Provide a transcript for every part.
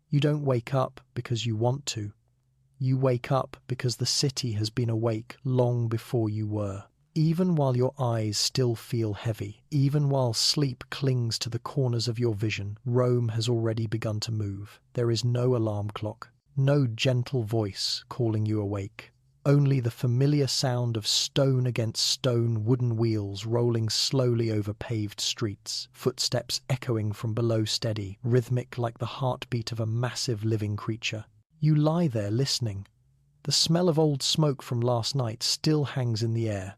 You don't wake up because you want to. You wake up because the city has been awake long before you were. Even while your eyes still feel heavy, even while sleep clings to the corners of your vision, Rome has already begun to move. There is no alarm clock, no gentle voice calling you awake. Only the familiar sound of stone against stone wooden wheels rolling slowly over paved streets, footsteps echoing from below steady, rhythmic like the heartbeat of a massive living creature. You lie there listening. The smell of old smoke from last night still hangs in the air.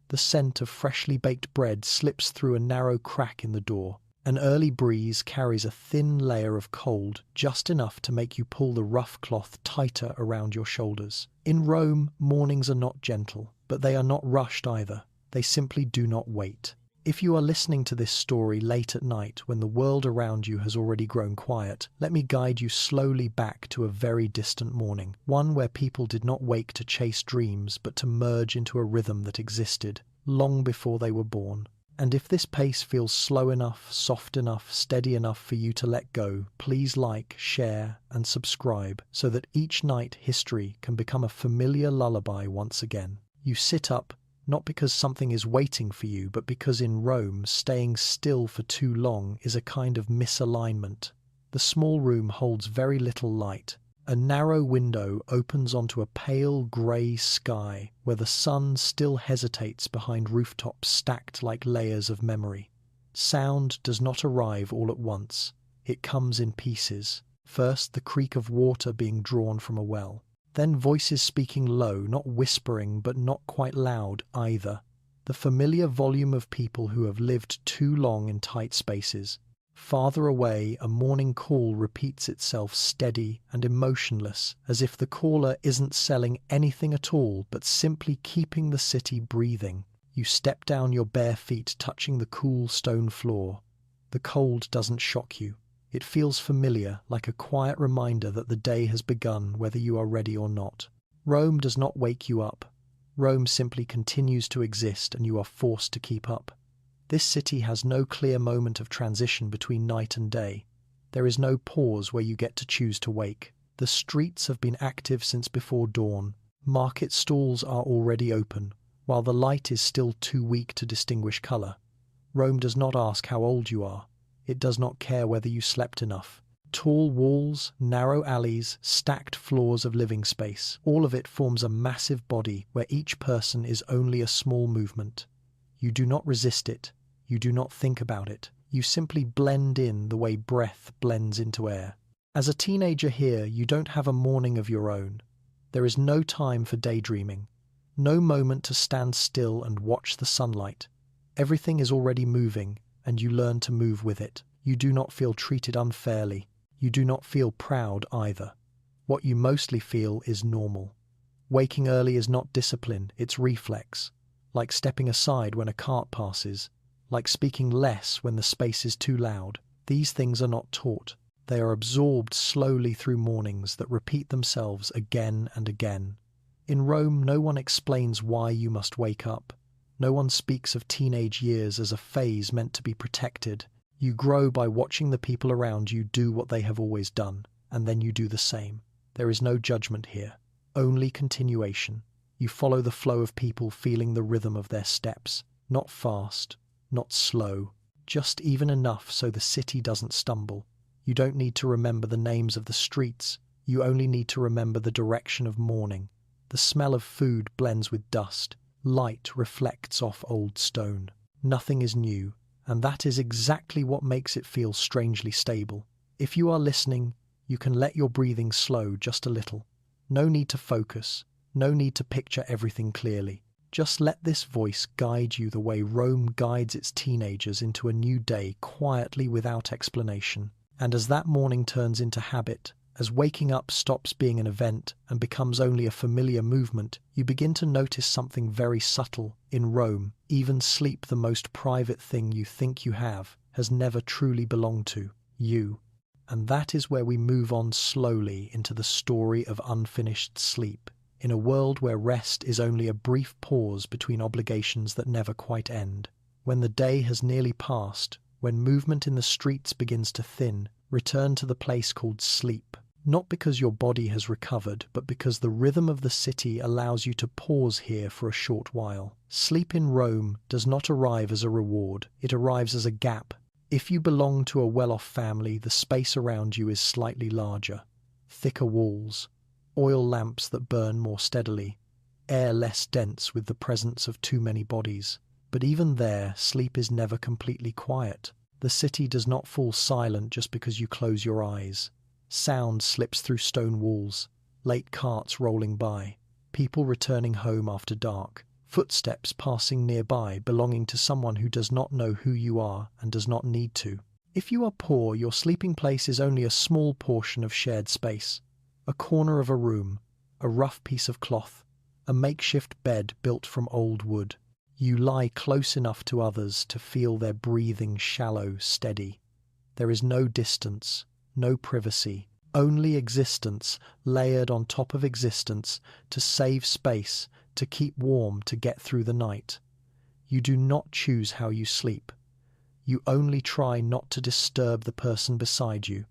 The scent of freshly baked bread slips through a narrow crack in the door. An early breeze carries a thin layer of cold, just enough to make you pull the rough cloth tighter around your shoulders. In Rome, mornings are not gentle, but they are not rushed either. They simply do not wait. If you are listening to this story late at night when the world around you has already grown quiet, let me guide you slowly back to a very distant morning, one where people did not wake to chase dreams, but to merge into a rhythm that existed long before they were born. And if this pace feels slow enough, soft enough, steady enough for you to let go, please like, share, and subscribe so that each night history can become a familiar lullaby once again. You sit up, not because something is waiting for you, but because in Rome, staying still for too long is a kind of misalignment. The small room holds very little light. A narrow window opens onto a pale grey sky where the sun still hesitates behind rooftops stacked like layers of memory. Sound does not arrive all at once. It comes in pieces. First, the creak of water being drawn from a well. Then voices speaking low, not whispering but not quite loud either. The familiar volume of people who have lived too long in tight spaces. Farther away, a morning call repeats itself steady and emotionless, as if the caller isn't selling anything at all but simply keeping the city breathing. You step down, your bare feet touching the cool stone floor. The cold doesn't shock you. It feels familiar, like a quiet reminder that the day has begun whether you are ready or not. Rome does not wake you up. Rome simply continues to exist and you are forced to keep up. This city has no clear moment of transition between night and day. There is no pause where you get to choose to wake. The streets have been active since before dawn. Market stalls are already open, while the light is still too weak to distinguish colour. Rome does not ask how old you are. It does not care whether you slept enough. Tall walls, narrow alleys, stacked floors of living space, all of it forms a massive body where each person is only a small movement. You do not resist it. You do not think about it. You simply blend in the way breath blends into air. As a teenager here, you don't have a morning of your own. There is no time for daydreaming. No moment to stand still and watch the sunlight. Everything is already moving, and you learn to move with it. You do not feel treated unfairly. You do not feel proud either. What you mostly feel is normal. Waking early is not discipline, it's reflex. Like stepping aside when a cart passes. Like speaking less when the space is too loud. These things are not taught. They are absorbed slowly through mornings that repeat themselves again and again. In Rome, no one explains why you must wake up. No one speaks of teenage years as a phase meant to be protected. You grow by watching the people around you do what they have always done, and then you do the same. There is no judgment here, only continuation. You follow the flow of people, feeling the rhythm of their steps, not fast, not slow, just even enough so the city doesn't stumble. You don't need to remember the names of the streets. You only need to remember the direction of morning. The smell of food blends with dust. Light reflects off old stone. Nothing is new, and that is exactly what makes it feel strangely stable. If you are listening, you can let your breathing slow just a little. No need to focus. No need to picture everything clearly. Just let this voice guide you the way Rome guides its teenagers into a new day quietly without explanation. And as that morning turns into habit, as waking up stops being an event and becomes only a familiar movement, you begin to notice something very subtle. In Rome, even sleep, the most private thing you think you have, has never truly belonged to you. And that is where we move on slowly into the story of unfinished sleep. In a world where rest is only a brief pause between obligations that never quite end. When the day has nearly passed, when movement in the streets begins to thin, Return to the place called sleep. Not because your body has recovered, but because the rhythm of the city allows you to pause here for a short while. Sleep in Rome does not arrive as a reward, it arrives as a gap. If you belong to a well-off family, the space around you is slightly larger. Thicker walls, oil lamps that burn more steadily, air less dense with the presence of too many bodies. But even there, sleep is never completely quiet. The city does not fall silent just because you close your eyes. Sound slips through stone walls, late carts rolling by, people returning home after dark, footsteps passing nearby belonging to someone who does not know who you are and does not need to. If you are poor, your sleeping place is only a small portion of shared space, a corner of a room, a rough piece of cloth, a makeshift bed built from old wood. You lie close enough to others to feel their breathing shallow, steady. There is no distance, no privacy, only existence layered on top of existence to save space, to keep warm, to get through the night. You do not choose how you sleep. You only try not to disturb the person beside you.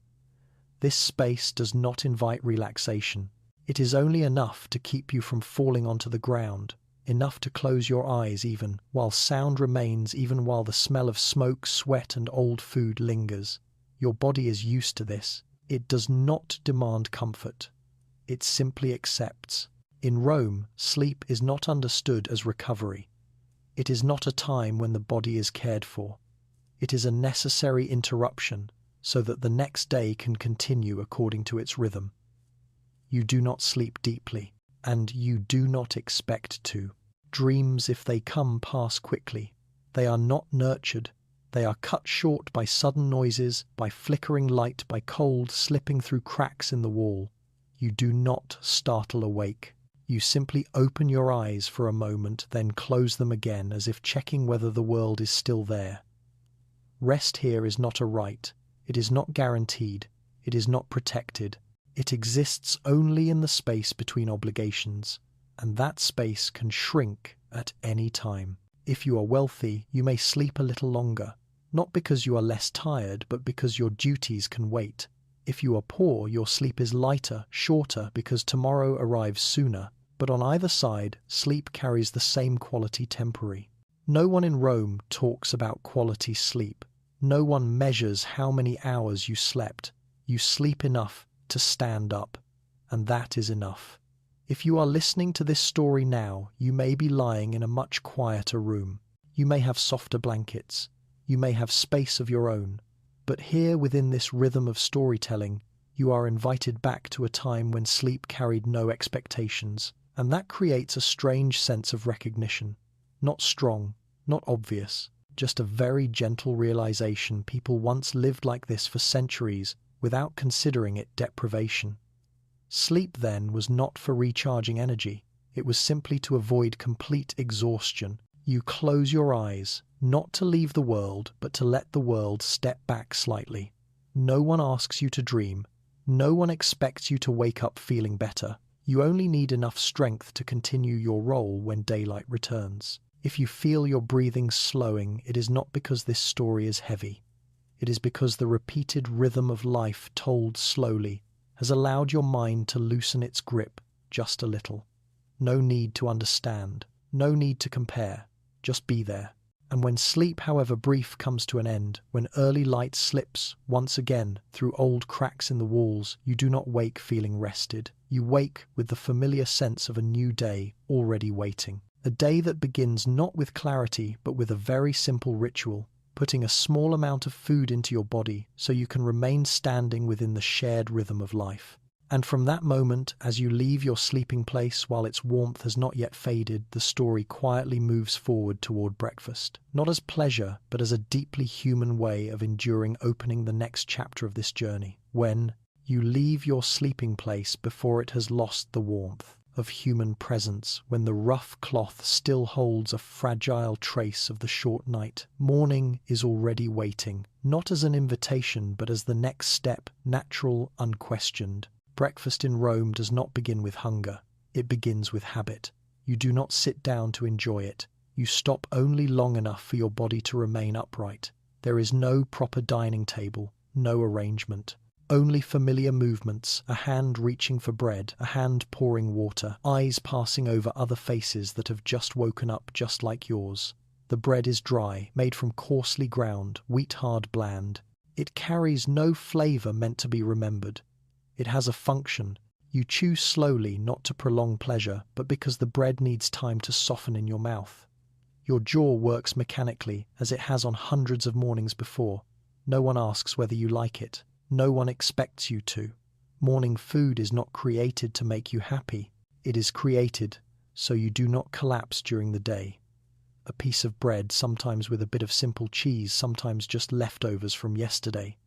This space does not invite relaxation. It is only enough to keep you from falling onto the ground. Enough to close your eyes even, while sound remains, even while the smell of smoke, sweat and old food lingers. Your body is used to this. It does not demand comfort. It simply accepts. In Rome, sleep is not understood as recovery. It is not a time when the body is cared for. It is a necessary interruption so that the next day can continue according to its rhythm. You do not sleep deeply, and you do not expect to. Dreams, if they come, pass quickly. They are not nurtured. They are cut short by sudden noises, by flickering light, by cold slipping through cracks in the wall. You do not startle awake. You simply open your eyes for a moment, then close them again as if checking whether the world is still there. Rest here is not a right. It is not guaranteed. It is not protected. It exists only in the space between obligations. And that space can shrink at any time. If you are wealthy, you may sleep a little longer, not because you are less tired, but because your duties can wait. If you are poor, your sleep is lighter, shorter, because tomorrow arrives sooner. But on either side, sleep carries the same quality temporary. No one in Rome talks about quality sleep. No one measures how many hours you slept. You sleep enough to stand up, and that is enough. If you are listening to this story now, you may be lying in a much quieter room. You may have softer blankets. You may have space of your own. But here within this rhythm of storytelling, you are invited back to a time when sleep carried no expectations. And that creates a strange sense of recognition. Not strong, not obvious, just a very gentle realization people once lived like this for centuries without considering it deprivation. Sleep, then, was not for recharging energy. It was simply to avoid complete exhaustion. You close your eyes, not to leave the world, but to let the world step back slightly. No one asks you to dream. No one expects you to wake up feeling better. You only need enough strength to continue your role when daylight returns. If you feel your breathing slowing, it is not because this story is heavy. It is because the repeated rhythm of life told slowly has allowed your mind to loosen its grip just a little. No need to understand, no need to compare, just be there. And when sleep, however brief, comes to an end, when early light slips once again through old cracks in the walls, you do not wake feeling rested. You wake with the familiar sense of a new day already waiting. A day that begins not with clarity, but with a very simple ritual, putting a small amount of food into your body so you can remain standing within the shared rhythm of life. And from that moment, as you leave your sleeping place while its warmth has not yet faded, the story quietly moves forward toward breakfast. Not as pleasure, but as a deeply human way of enduring opening the next chapter of this journey, when you leave your sleeping place before it has lost the warmth of human presence, when the rough cloth still holds a fragile trace of the short night. Morning is already waiting, not as an invitation, but as the next step, natural, unquestioned. Breakfast in Rome does not begin with hunger. It begins with habit. You do not sit down to enjoy it. You stop only long enough for your body to remain upright. There is no proper dining table, no arrangement. Only familiar movements, a hand reaching for bread, a hand pouring water, eyes passing over other faces that have just woken up just like yours. The bread is dry, made from coarsely ground, wheat-hard bland. It carries no flavour meant to be remembered. It has a function. You chew slowly, not to prolong pleasure, but because the bread needs time to soften in your mouth. Your jaw works mechanically, as it has on hundreds of mornings before. No one asks whether you like it. No one expects you to. Morning food is not created to make you happy. It is created so you do not collapse during the day. A piece of bread, sometimes with a bit of simple cheese, sometimes just leftovers from yesterday.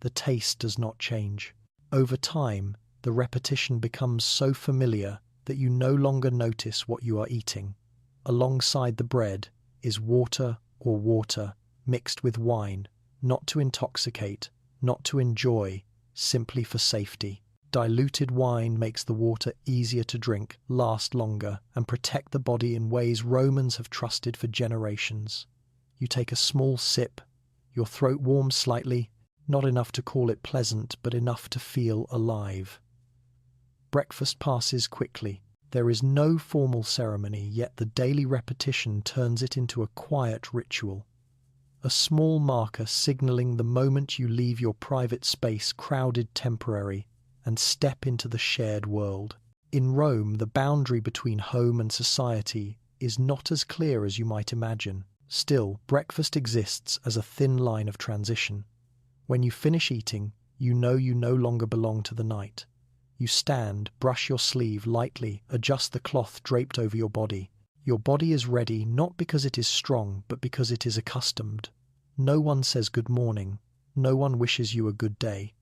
The taste does not change. Over time, the repetition becomes so familiar that you no longer notice what you are eating. Alongside the bread is water or water mixed with wine, not to intoxicate, not to enjoy, simply for safety. Diluted wine makes the water easier to drink, last longer, and protect the body in ways Romans have trusted for generations. You take a small sip, your throat warms slightly, not enough to call it pleasant, but enough to feel alive. Breakfast passes quickly. There is no formal ceremony, yet the daily repetition turns it into a quiet ritual. A small marker signalling the moment you leave your private space, crowded temporary, and step into the shared world. In Rome, the boundary between home and society is not as clear as you might imagine. Still, breakfast exists as a thin line of transition. When you finish eating, you know you no longer belong to the night. You stand, brush your sleeve lightly, adjust the cloth draped over your body. Your body is ready not because it is strong, but because it is accustomed. No one says good morning. No one wishes you a good day.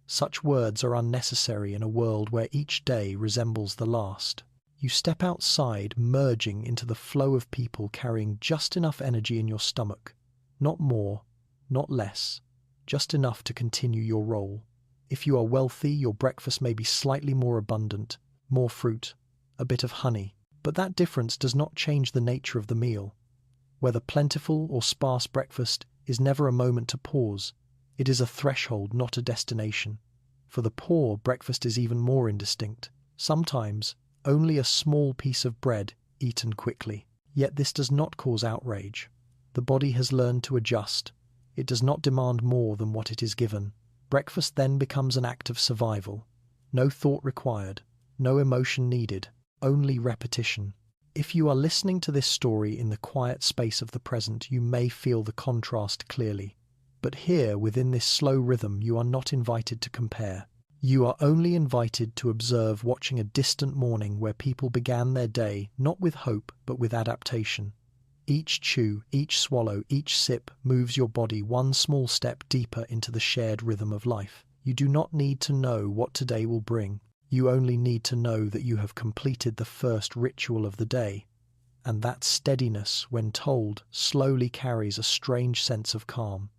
Such words are unnecessary in a world where each day resembles the last. You step outside, merging into the flow of people carrying just enough energy in your stomach. Not more, not less, just enough to continue your role. If you are wealthy, your breakfast may be slightly more abundant, more fruit, a bit of honey. But that difference does not change the nature of the meal. Whether plentiful or sparse, breakfast is never a moment to pause. It is a threshold, not a destination. For the poor, breakfast is even more indistinct. Sometimes, only a small piece of bread eaten quickly. Yet this does not cause outrage. The body has learned to adjust. It does not demand more than what it is given. Breakfast then becomes an act of survival. No thought required, no emotion needed. Only repetition. If you are listening to this story in the quiet space of the present, you may feel the contrast clearly. But here, within this slow rhythm, you are not invited to compare. You are only invited to observe, watching a distant morning where people began their day not with hope, but with adaptation. Each chew, each swallow, each sip moves your body one small step deeper into the shared rhythm of life. You do not need to know what today will bring. You only need to know that you have completed the first ritual of the day, and that steadiness, when told, slowly carries a strange sense of calm.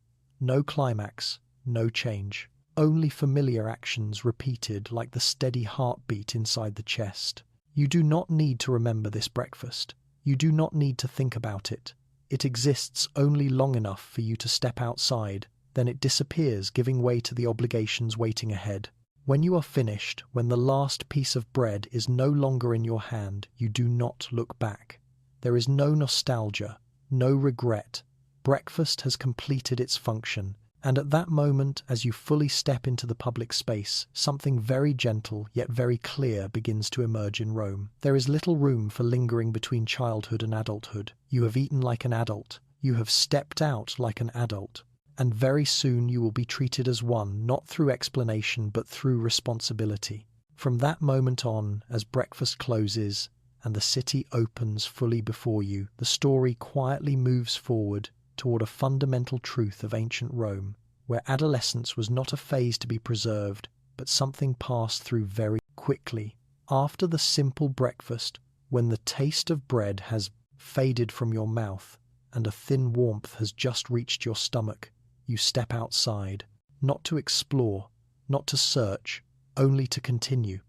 No climax, no change. Only familiar actions repeated like the steady heartbeat inside the chest. You do not need to remember this breakfast. You do not need to think about it. It exists only long enough for you to step outside, then it disappears, giving way to the obligations waiting ahead. When you are finished, when the last piece of bread is no longer in your hand, you do not look back. There is no nostalgia, no regret. Breakfast has completed its function, and at that moment, as you fully step into the public space, something very gentle yet very clear begins to emerge in Rome. There is little room for lingering between childhood and adulthood. You have eaten like an adult. You have stepped out like an adult. And very soon you will be treated as one, not through explanation, but through responsibility. From that moment on, as breakfast closes and the city opens fully before you, the story quietly moves forward toward a fundamental truth of ancient Rome, where adolescence was not a phase to be preserved, but something passed through very quickly. After the simple breakfast, when the taste of bread has faded from your mouth and a thin warmth has just reached your stomach, you step outside, not to explore, not to search, only to continue.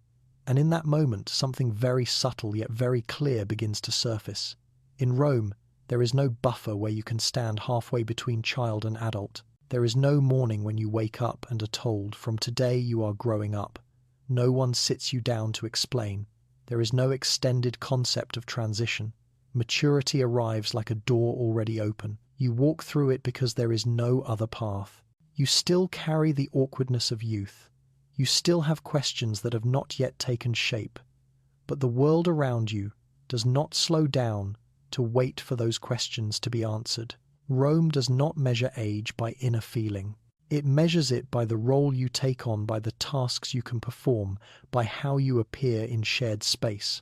And in that moment, something very subtle yet very clear begins to surface. In Rome, there is no buffer where you can stand halfway between child and adult. There is no morning when you wake up and are told, from today you are growing up. No one sits you down to explain. There is no extended concept of transition. Maturity arrives like a door already open. You walk through it because there is no other path. You still carry the awkwardness of youth. You still have questions that have not yet taken shape. But the world around you does not slow down to wait for those questions to be answered. Rome does not measure age by inner feeling. It measures it by the role you take on, by the tasks you can perform, by how you appear in shared space.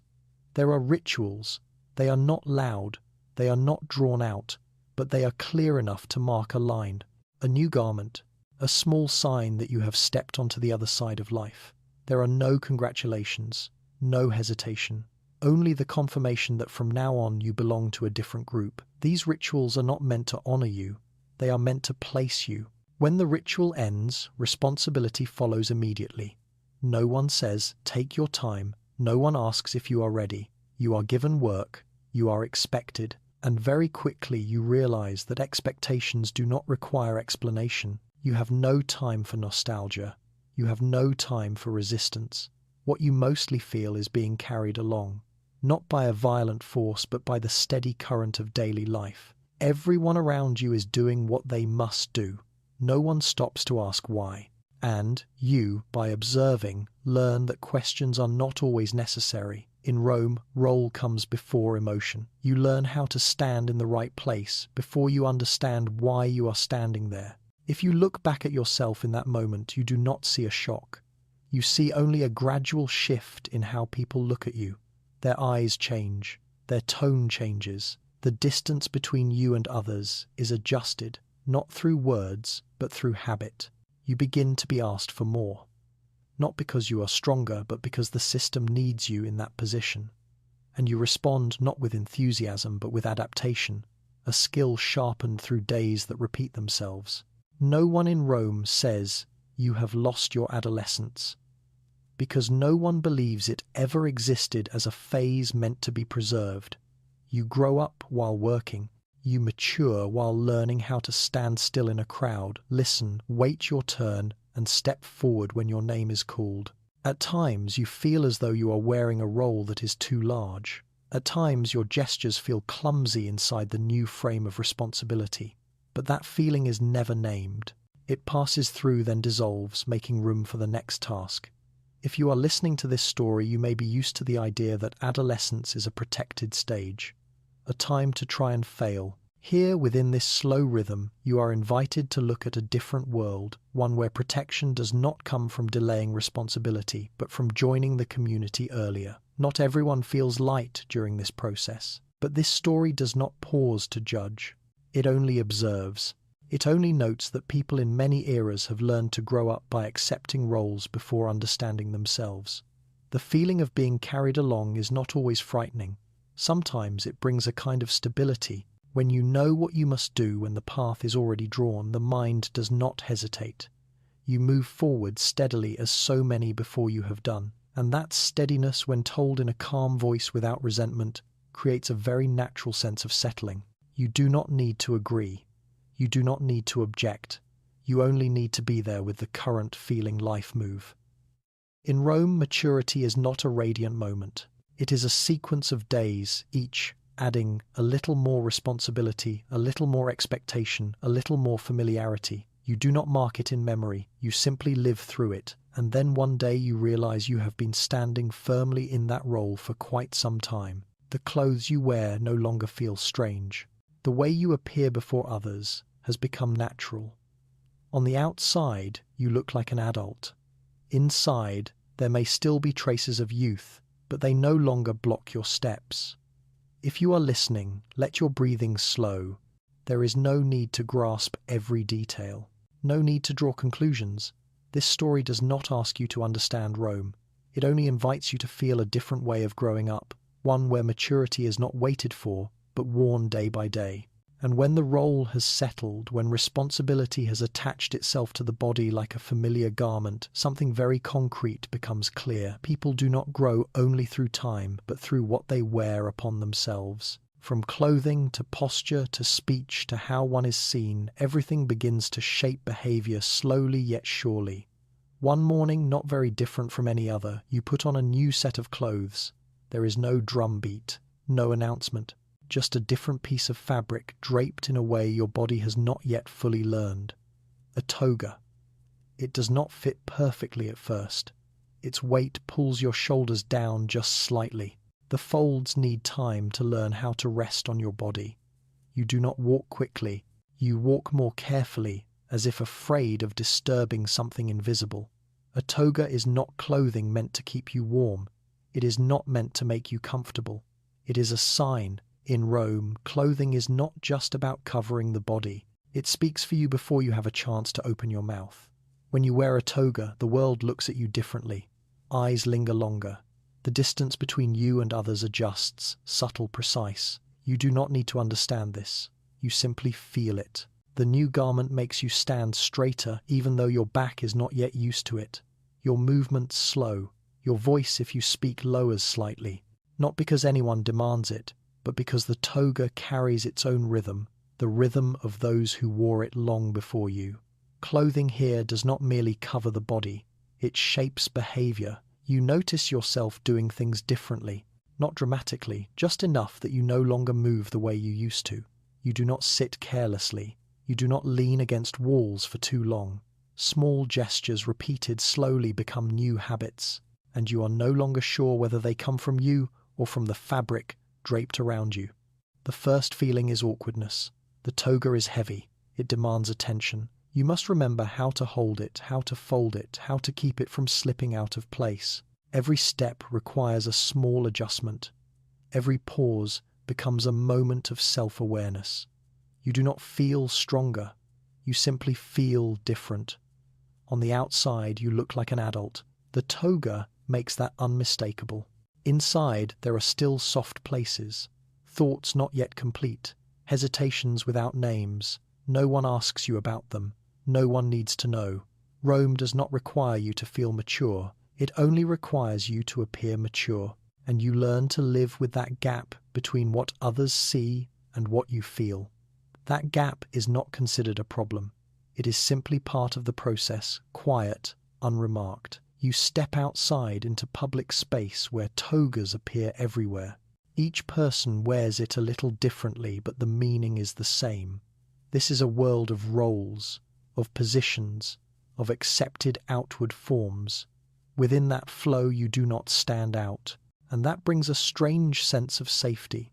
There are rituals. They are not loud. They are not drawn out, but they are clear enough to mark a line, a new garment, a small sign that you have stepped onto the other side of life. There are no congratulations, no hesitation, only the confirmation that from now on you belong to a different group. These rituals are not meant to honor you. They are meant to place you. When the ritual ends, responsibility follows immediately. No one says, "Take your time." No one asks if you are ready. You are given work. You are expected. And very quickly you realize that expectations do not require explanation. You have no time for nostalgia. You have no time for resistance. What you mostly feel is being carried along, not by a violent force, but by the steady current of daily life. Everyone around you is doing what they must do. No one stops to ask why. And you, by observing, learn that questions are not always necessary. In Rome, role comes before emotion. You learn how to stand in the right place before you understand why you are standing there. If you look back at yourself in that moment, you do not see a shock. You see only a gradual shift in how people look at you. Their eyes change. Their tone changes. The distance between you and others is adjusted, not through words, but through habit. You begin to be asked for more. Not because you are stronger, but because the system needs you in that position. And you respond not with enthusiasm, but with adaptation, a skill sharpened through days that repeat themselves. No one in Rome says, "You have lost your adolescence," because no one believes it ever existed as a phase meant to be preserved. You grow up while working. You mature while learning how to stand still in a crowd, listen, wait your turn, and step forward when your name is called. At times you feel as though you are wearing a role that is too large. At times your gestures feel clumsy inside the new frame of responsibility. But that feeling is never named. It passes through, then dissolves, making room for the next task. If you are listening to this story, you may be used to the idea that adolescence is a protected stage, a time to try and fail. Here, within this slow rhythm, you are invited to look at a different world, one where protection does not come from delaying responsibility, but from joining the community earlier. Not everyone feels light during this process, but this story does not pause to judge. It only observes. It only notes that people in many eras have learned to grow up by accepting roles before understanding themselves. The feeling of being carried along is not always frightening. Sometimes it brings a kind of stability. When you know what you must do when the path is already drawn, the mind does not hesitate. You move forward steadily as so many before you have done. And that steadiness, when told in a calm voice without resentment, creates a very natural sense of settling. You do not need to agree. You do not need to object. You only need to be there with the current feeling life move. In Rome, maturity is not a radiant moment. It is a sequence of days, each adding a little more responsibility, a little more expectation, a little more familiarity. You do not mark it in memory, you simply live through it, and then one day you realize you have been standing firmly in that role for quite some time. The clothes you wear no longer feel strange. The way you appear before others has become natural. On the outside, you look like an adult. Inside, there may still be traces of youth, but they no longer block your steps. If you are listening, let your breathing slow. There is no need to grasp every detail. No need to draw conclusions. This story does not ask you to understand Rome. It only invites you to feel a different way of growing up, one where maturity is not waited for, but worn day by day. And when the role has settled, when responsibility has attached itself to the body like a familiar garment, something very concrete becomes clear. People do not grow only through time, but through what they wear upon themselves. From clothing to posture to speech to how one is seen, everything begins to shape behavior slowly yet surely. One morning, not very different from any other, you put on a new set of clothes. There is no drumbeat, no announcement, just a different piece of fabric draped in a way your body has not yet fully learned. A toga. It does not fit perfectly at first. Its weight pulls your shoulders down just slightly. The folds need time to learn how to rest on your body. You do not walk quickly. You walk more carefully, as if afraid of disturbing something invisible. A toga is not clothing meant to keep you warm. It is not meant to make you comfortable. It is a sign. In Rome, clothing is not just about covering the body. It speaks for you before you have a chance to open your mouth. When you wear a toga, the world looks at you differently. Eyes linger longer. The distance between you and others adjusts, subtle, precise. You do not need to understand this. You simply feel it. The new garment makes you stand straighter even though your back is not yet used to it. Your movements slow. Your voice, if you speak, lowers slightly. Not because anyone demands it, but because the toga carries its own rhythm, the rhythm of those who wore it long before you. Clothing here does not merely cover the body. It shapes behavior. You notice yourself doing things differently, not dramatically, just enough that you no longer move the way you used to. You do not sit carelessly. You do not lean against walls for too long. Small gestures repeated slowly become new habits, and you are no longer sure whether they come from you or from the fabric draped around you. The first feeling is awkwardness. The toga is heavy. It demands attention. You must remember how to hold it, how to fold it, how to keep it from slipping out of place. Every step requires a small adjustment. Every pause becomes a moment of self-awareness. You do not feel stronger. You simply feel different. On the outside, you look like an adult. The toga makes that unmistakable. Inside, there are still soft places. Thoughts not yet complete. Hesitations without names. No one asks you about them. No one needs to know. Rome does not require you to feel mature. It only requires you to appear mature, and you learn to live with that gap between what others see and what you feel. That gap is not considered a problem. It is simply part of the process, quiet, unremarked. You step outside into public space where togas appear everywhere. Each person wears it a little differently, but the meaning is the same. This is a world of roles, of positions, of accepted outward forms. Within that flow you do not stand out, and that brings a strange sense of safety.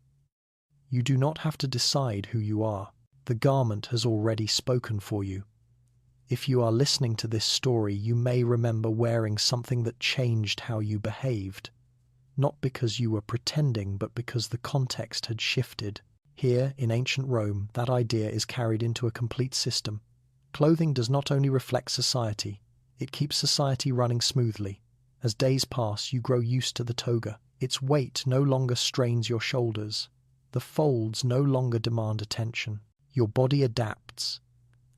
You do not have to decide who you are. The garment has already spoken for you. If you are listening to this story, you may remember wearing something that changed how you behaved. Not because you were pretending, but because the context had shifted. Here, in ancient Rome, that idea is carried into a complete system. Clothing does not only reflect society, it keeps society running smoothly. As days pass, you grow used to the toga. Its weight no longer strains your shoulders. The folds no longer demand attention. Your body adapts.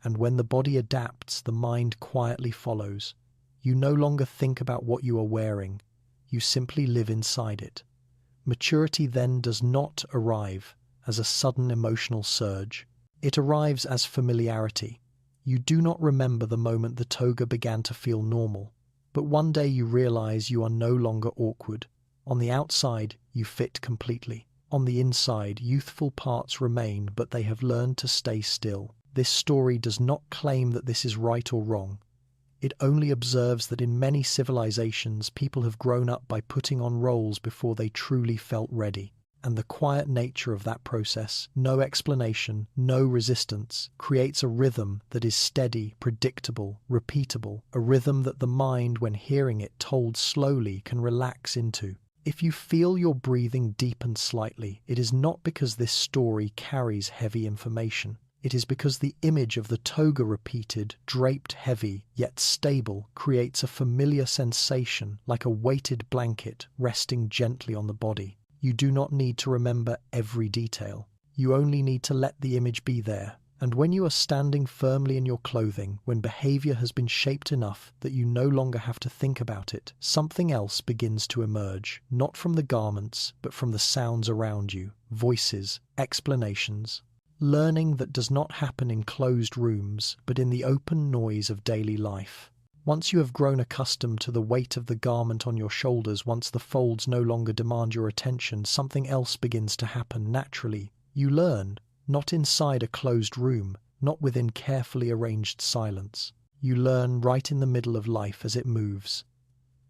And when the body adapts, the mind quietly follows. You no longer think about what you are wearing. You simply live inside it. Maturity then does not arrive as a sudden emotional surge. It arrives as familiarity. You do not remember the moment the toga began to feel normal, but one day you realize you are no longer awkward. On the outside, you fit completely. On the inside, youthful parts remain, but they have learned to stay still. This story does not claim that this is right or wrong. It only observes that in many civilizations, people have grown up by putting on roles before they truly felt ready. And the quiet nature of that process, no explanation, no resistance, creates a rhythm that is steady, predictable, repeatable, a rhythm that the mind, when hearing it told slowly, can relax into. If you feel your breathing deepen slightly, it is not because this story carries heavy information. It is because the image of the toga repeated, draped heavy, yet stable, creates a familiar sensation like a weighted blanket resting gently on the body. You do not need to remember every detail. You only need to let the image be there. And when you are standing firmly in your clothing, when behavior has been shaped enough that you no longer have to think about it, something else begins to emerge, not from the garments, but from the sounds around you. voices, explanations. Learning that does not happen in closed rooms, but in the open noise of daily life. Once you have grown accustomed to the weight of the garment on your shoulders, once the folds no longer demand your attention, something else begins to happen naturally. You learn, not inside a closed room, not within carefully arranged silence. You learn right in the middle of life as it moves.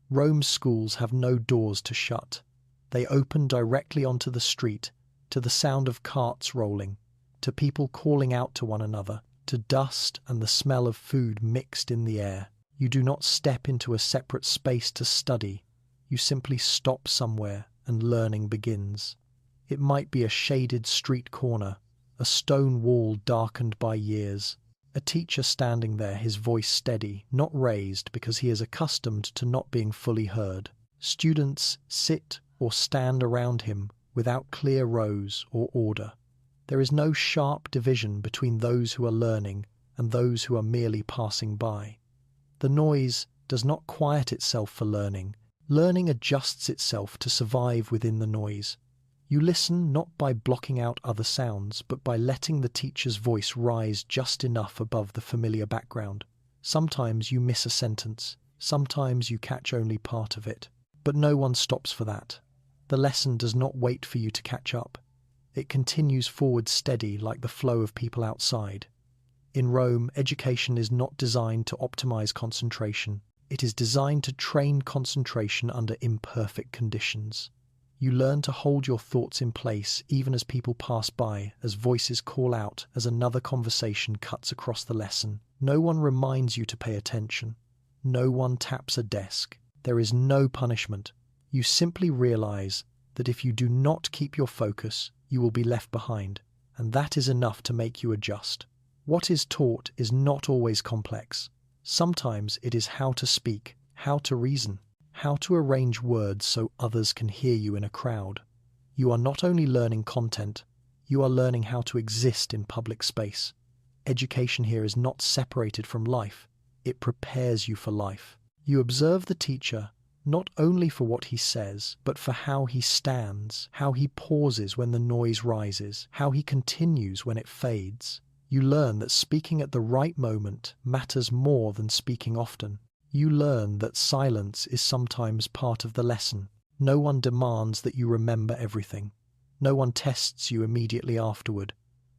Rome's schools have no doors to shut. They open directly onto the street, to the sound of carts rolling, to people calling out to one another, to dust and the smell of food mixed in the air. You do not step into a separate space to study. You simply stop somewhere and learning begins. It might be a shaded street corner, a stone wall darkened by years, a teacher standing there, his voice steady, not raised because he is accustomed to not being fully heard. Students sit or stand around him without clear rows or order. There is no sharp division between those who are learning and those who are merely passing by. The noise does not quiet itself for learning. Learning adjusts itself to survive within the noise. You listen not by blocking out other sounds, but by letting the teacher's voice rise just enough above the familiar background. Sometimes you miss a sentence. Sometimes you catch only part of it. But no one stops for that. The lesson does not wait for you to catch up. It continues forward steady like the flow of people outside. In Rome, education is not designed to optimize concentration. It is designed to train concentration under imperfect conditions. You learn to hold your thoughts in place even as people pass by, as voices call out, as another conversation cuts across the lesson. No one reminds you to pay attention. No one taps a desk. There is no punishment. You simply realize that if you do not keep your focus, you will be left behind, and that is enough to make you adjust. What is taught is not always complex. Sometimes it is how to speak, how to reason, how to arrange words so others can hear you in a crowd. You are not only learning content, you are learning how to exist in public space. Education here is not separated from life, it prepares you for life. You observe the teacher not only for what he says, but for how he stands, how he pauses when the noise rises, how he continues when it fades. You learn that speaking at the right moment matters more than speaking often. You learn that silence is sometimes part of the lesson. No one demands that you remember everything. No one tests you immediately afterward.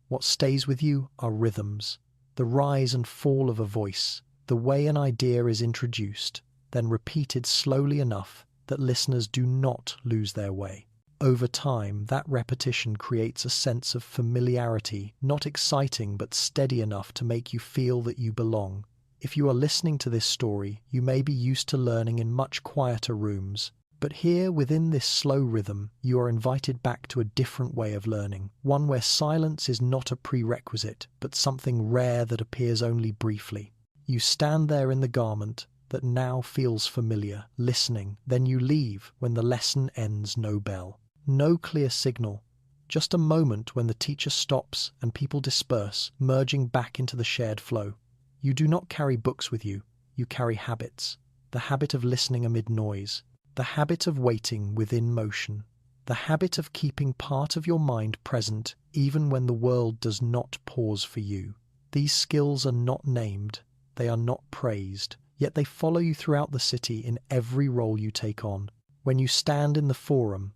What stays with you are rhythms, the rise and fall of a voice, the way an idea is introduced, then repeated slowly enough that listeners do not lose their way. Over time, that repetition creates a sense of familiarity, not exciting but steady enough to make you feel that you belong. If you are listening to this story, you may be used to learning in much quieter rooms, but here, within this slow rhythm, you are invited back to a different way of learning, one where silence is not a prerequisite, but something rare that appears only briefly. You stand there in the garment that now feels familiar, listening, then you leave when the lesson ends. No bell. No clear signal, just a moment when the teacher stops and people disperse, merging back into the shared flow. You do not carry books with you, you carry habits. The habit of listening amid noise, the habit of waiting within motion, the habit of keeping part of your mind present even when the world does not pause for you. These skills are not named, they are not praised, yet they follow you throughout the city in every role you take on. When you stand in the forum,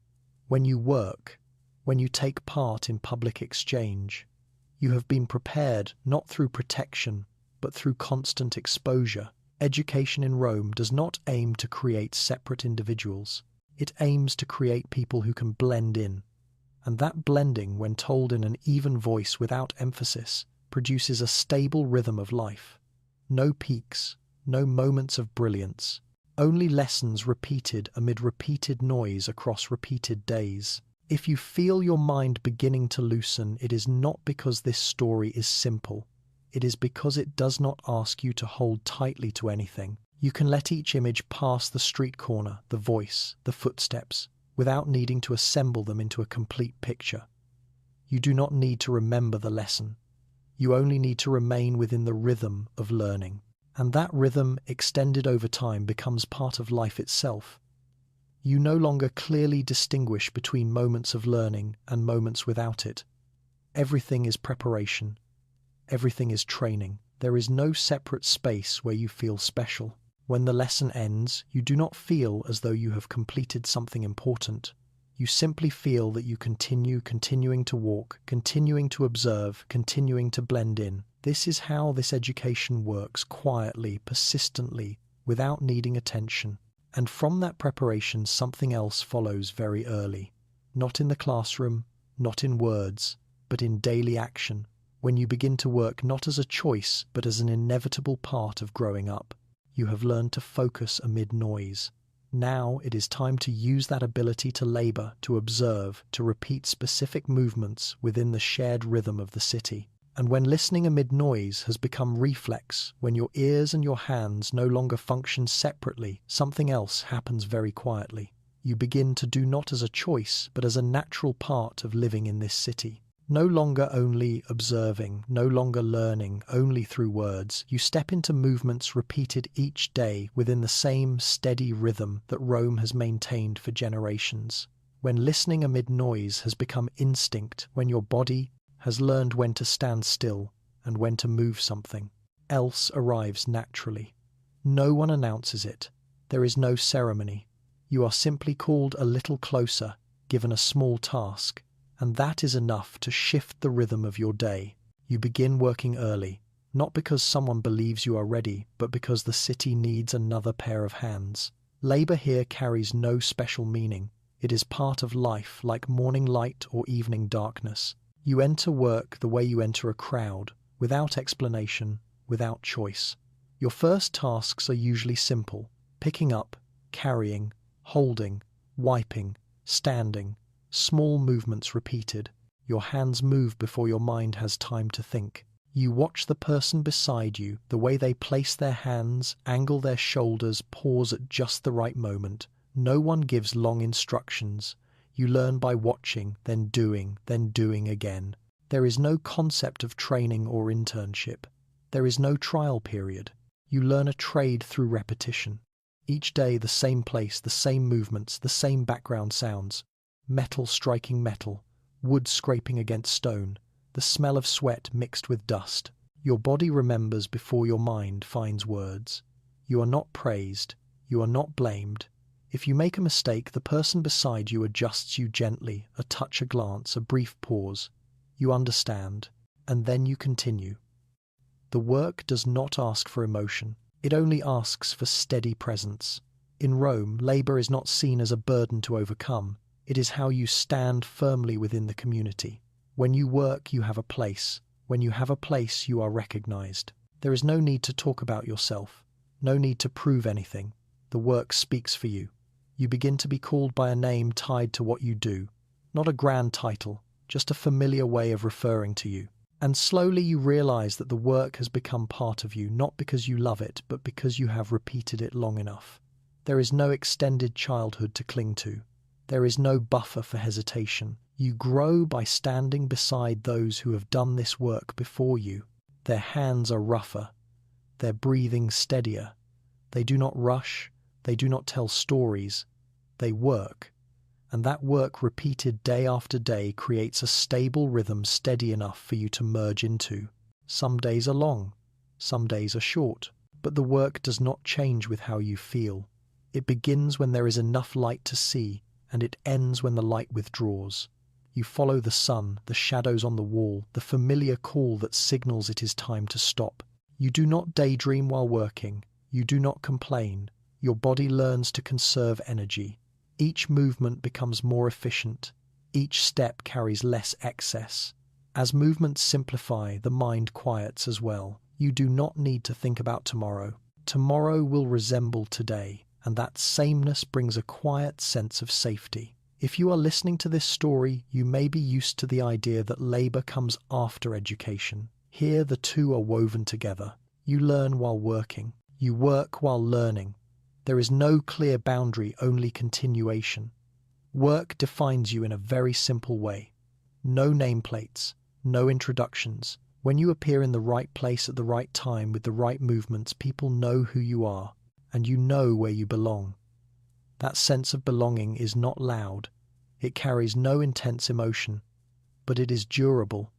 when you work, when you take part in public exchange, you have been prepared not through protection, but through constant exposure. Education in Rome does not aim to create separate individuals. It aims to create people who can blend in. And that blending, when told in an even voice without emphasis, produces a stable rhythm of life. No peaks, no moments of brilliance, only lessons repeated amid repeated noise across repeated days. If you feel your mind beginning to loosen, it is not because this story is simple. It is because it does not ask you to hold tightly to anything. You can let each image pass the street corner, the voice, the footsteps, without needing to assemble them into a complete picture. You do not need to remember the lesson. You only need to remain within the rhythm of learning. And that rhythm, extended over time, becomes part of life itself. You no longer clearly distinguish between moments of learning and moments without it. Everything is preparation. Everything is training. There is no separate space where you feel special. When the lesson ends, you do not feel as though you have completed something important. You simply feel that you continuing to walk, continuing to observe, continuing to blend in. This is how this education works, quietly, persistently, without needing attention. And from that preparation, something else follows very early. Not in the classroom, not in words, but in daily action, when you begin to work not as a choice, but as an inevitable part of growing up. You have learned to focus amid noise. Now it is time to use that ability to labor, to observe, to repeat specific movements within the shared rhythm of the city. And when listening amid noise has become reflex, when your ears and your hands no longer function separately, something else happens very quietly. You begin to do not as a choice, but as a natural part of living in this city. No longer only observing, no longer learning only through words, you step into movements repeated each day within the same steady rhythm that Rome has maintained for generations. When listening amid noise has become instinct, when your body has learned when to stand still and when to move, something else arrives naturally. No one announces it. There is no ceremony. You are simply called a little closer, given a small task, and that is enough to shift the rhythm of your day. You begin working early, not because someone believes you are ready, but because the city needs another pair of hands. Labor here carries no special meaning. It is part of life, like morning light or evening darkness. You enter work the way you enter a crowd, without explanation, without choice. Your first tasks are usually simple: picking up, carrying, holding, wiping, standing. Small movements repeated. Your hands move before your mind has time to think. You watch the person beside you, the way they place their hands, angle their shoulders, pause at just the right moment. No one gives long instructions. You learn by watching, then doing again. There is no concept of training or internship. There is no trial period. You learn a trade through repetition. Each day the same place, the same movements, the same background sounds. Metal striking metal, wood scraping against stone, the smell of sweat mixed with dust. Your body remembers before your mind finds words. You are not praised. You are not blamed. If you make a mistake, the person beside you adjusts you gently, a touch, a glance, a brief pause. You understand, and then you continue. The work does not ask for emotion. It only asks for steady presence. In Rome, labor is not seen as a burden to overcome. It is how you stand firmly within the community. When you work, you have a place. When you have a place, you are recognized. There is no need to talk about yourself. No need to prove anything. The work speaks for you. You begin to be called by a name tied to what you do. Not a grand title, just a familiar way of referring to you. And slowly you realize that the work has become part of you, not because you love it, but because you have repeated it long enough. There is no extended childhood to cling to. There is no buffer for hesitation. You grow by standing beside those who have done this work before you. Their hands are rougher, their breathing steadier. They do not rush, they do not tell stories, they work. And that work repeated day after day creates a stable rhythm steady enough for you to merge into. Some days are long, some days are short, but the work does not change with how you feel. It begins when there is enough light to see, and it ends when the light withdraws. You follow the sun, the shadows on the wall, the familiar call that signals it is time to stop. You do not daydream while working. You do not complain. Your body learns to conserve energy. Each movement becomes more efficient. Each step carries less excess. As movements simplify, the mind quiets as well. You do not need to think about tomorrow. Tomorrow will resemble today, and that sameness brings a quiet sense of safety. If you are listening to this story, you may be used to the idea that labor comes after education. Here the two are woven together. You learn while working. You work while learning. There is no clear boundary, only continuation. Work defines you in a very simple way. No nameplates, no introductions. When you appear in the right place at the right time with the right movements, people know who you are, and you know where you belong. That sense of belonging is not loud. It carries no intense emotion, but it is durable.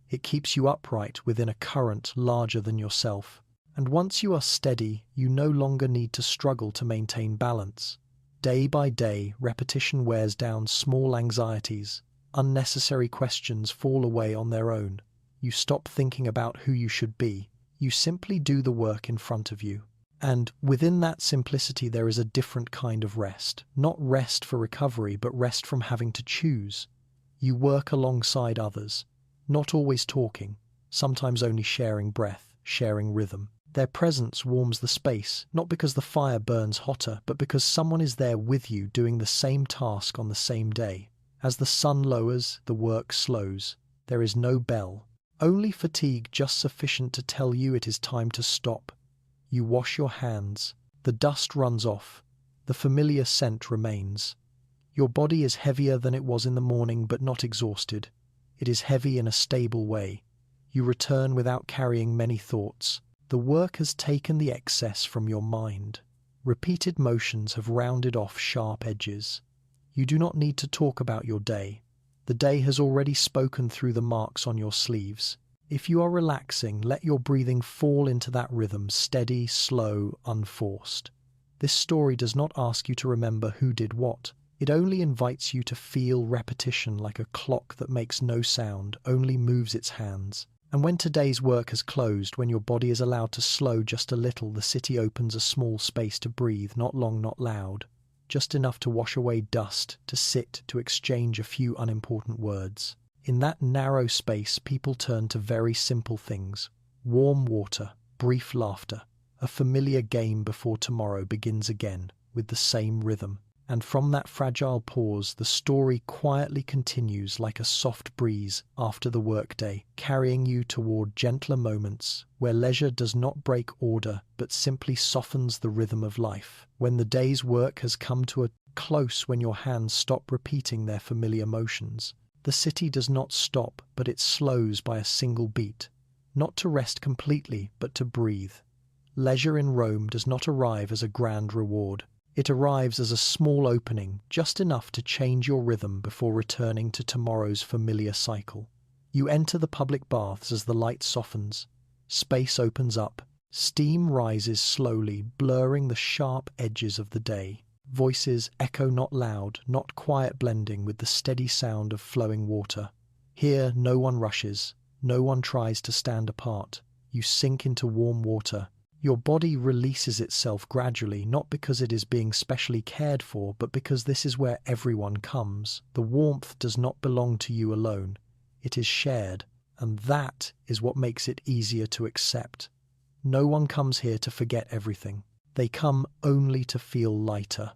It keeps you upright within a current larger than yourself. And once you are steady, you no longer need to struggle to maintain balance. Day by day, repetition wears down small anxieties. Unnecessary questions fall away on their own. You stop thinking about who you should be. You simply do the work in front of you. And within that simplicity there is a different kind of rest. Not rest for recovery, but rest from having to choose. You work alongside others, not always talking, sometimes only sharing breath, sharing rhythm. Their presence warms the space, not because the fire burns hotter, but because someone is there with you doing the same task on the same day. As the sun lowers, the work slows. There is no bell, only fatigue just sufficient to tell you it is time to stop. You wash your hands. The dust runs off. The familiar scent remains. Your body is heavier than it was in the morning, but not exhausted. It is heavy in a stable way. You return without carrying many thoughts. The work has taken the excess from your mind. Repeated motions have rounded off sharp edges. You do not need to talk about your day. The day has already spoken through the marks on your sleeves. If you are relaxing, let your breathing fall into that rhythm, steady, slow, unforced. This story does not ask you to remember who did what. It only invites you to feel repetition like a clock that makes no sound, only moves its hands. And when today's work has closed, when your body is allowed to slow just a little, the city opens a small space to breathe, not long, not loud. Just enough to wash away dust, to sit, to exchange a few unimportant words. In that narrow space, people turn to very simple things. Warm water, brief laughter, a familiar game before tomorrow begins again, with the same rhythm. And from that fragile pause, the story quietly continues like a soft breeze after the workday, carrying you toward gentler moments where leisure does not break order, but simply softens the rhythm of life. When the day's work has come to a close, when your hands stop repeating their familiar motions, the city does not stop, but it slows by a single beat, not to rest completely, but to breathe. Leisure in Rome does not arrive as a grand reward. It arrives as a small opening, just enough to change your rhythm before returning to tomorrow's familiar cycle. You enter the public baths as the light softens. Space opens up. Steam rises slowly, blurring the sharp edges of the day. Voices echo not loud, not quiet, blending with the steady sound of flowing water. Here no one rushes, no one tries to stand apart. You sink into warm water. Your body releases itself gradually, not because it is being specially cared for, but because this is where everyone comes. The warmth does not belong to you alone. It is shared, and that is what makes it easier to accept. No one comes here to forget everything. They come only to feel lighter.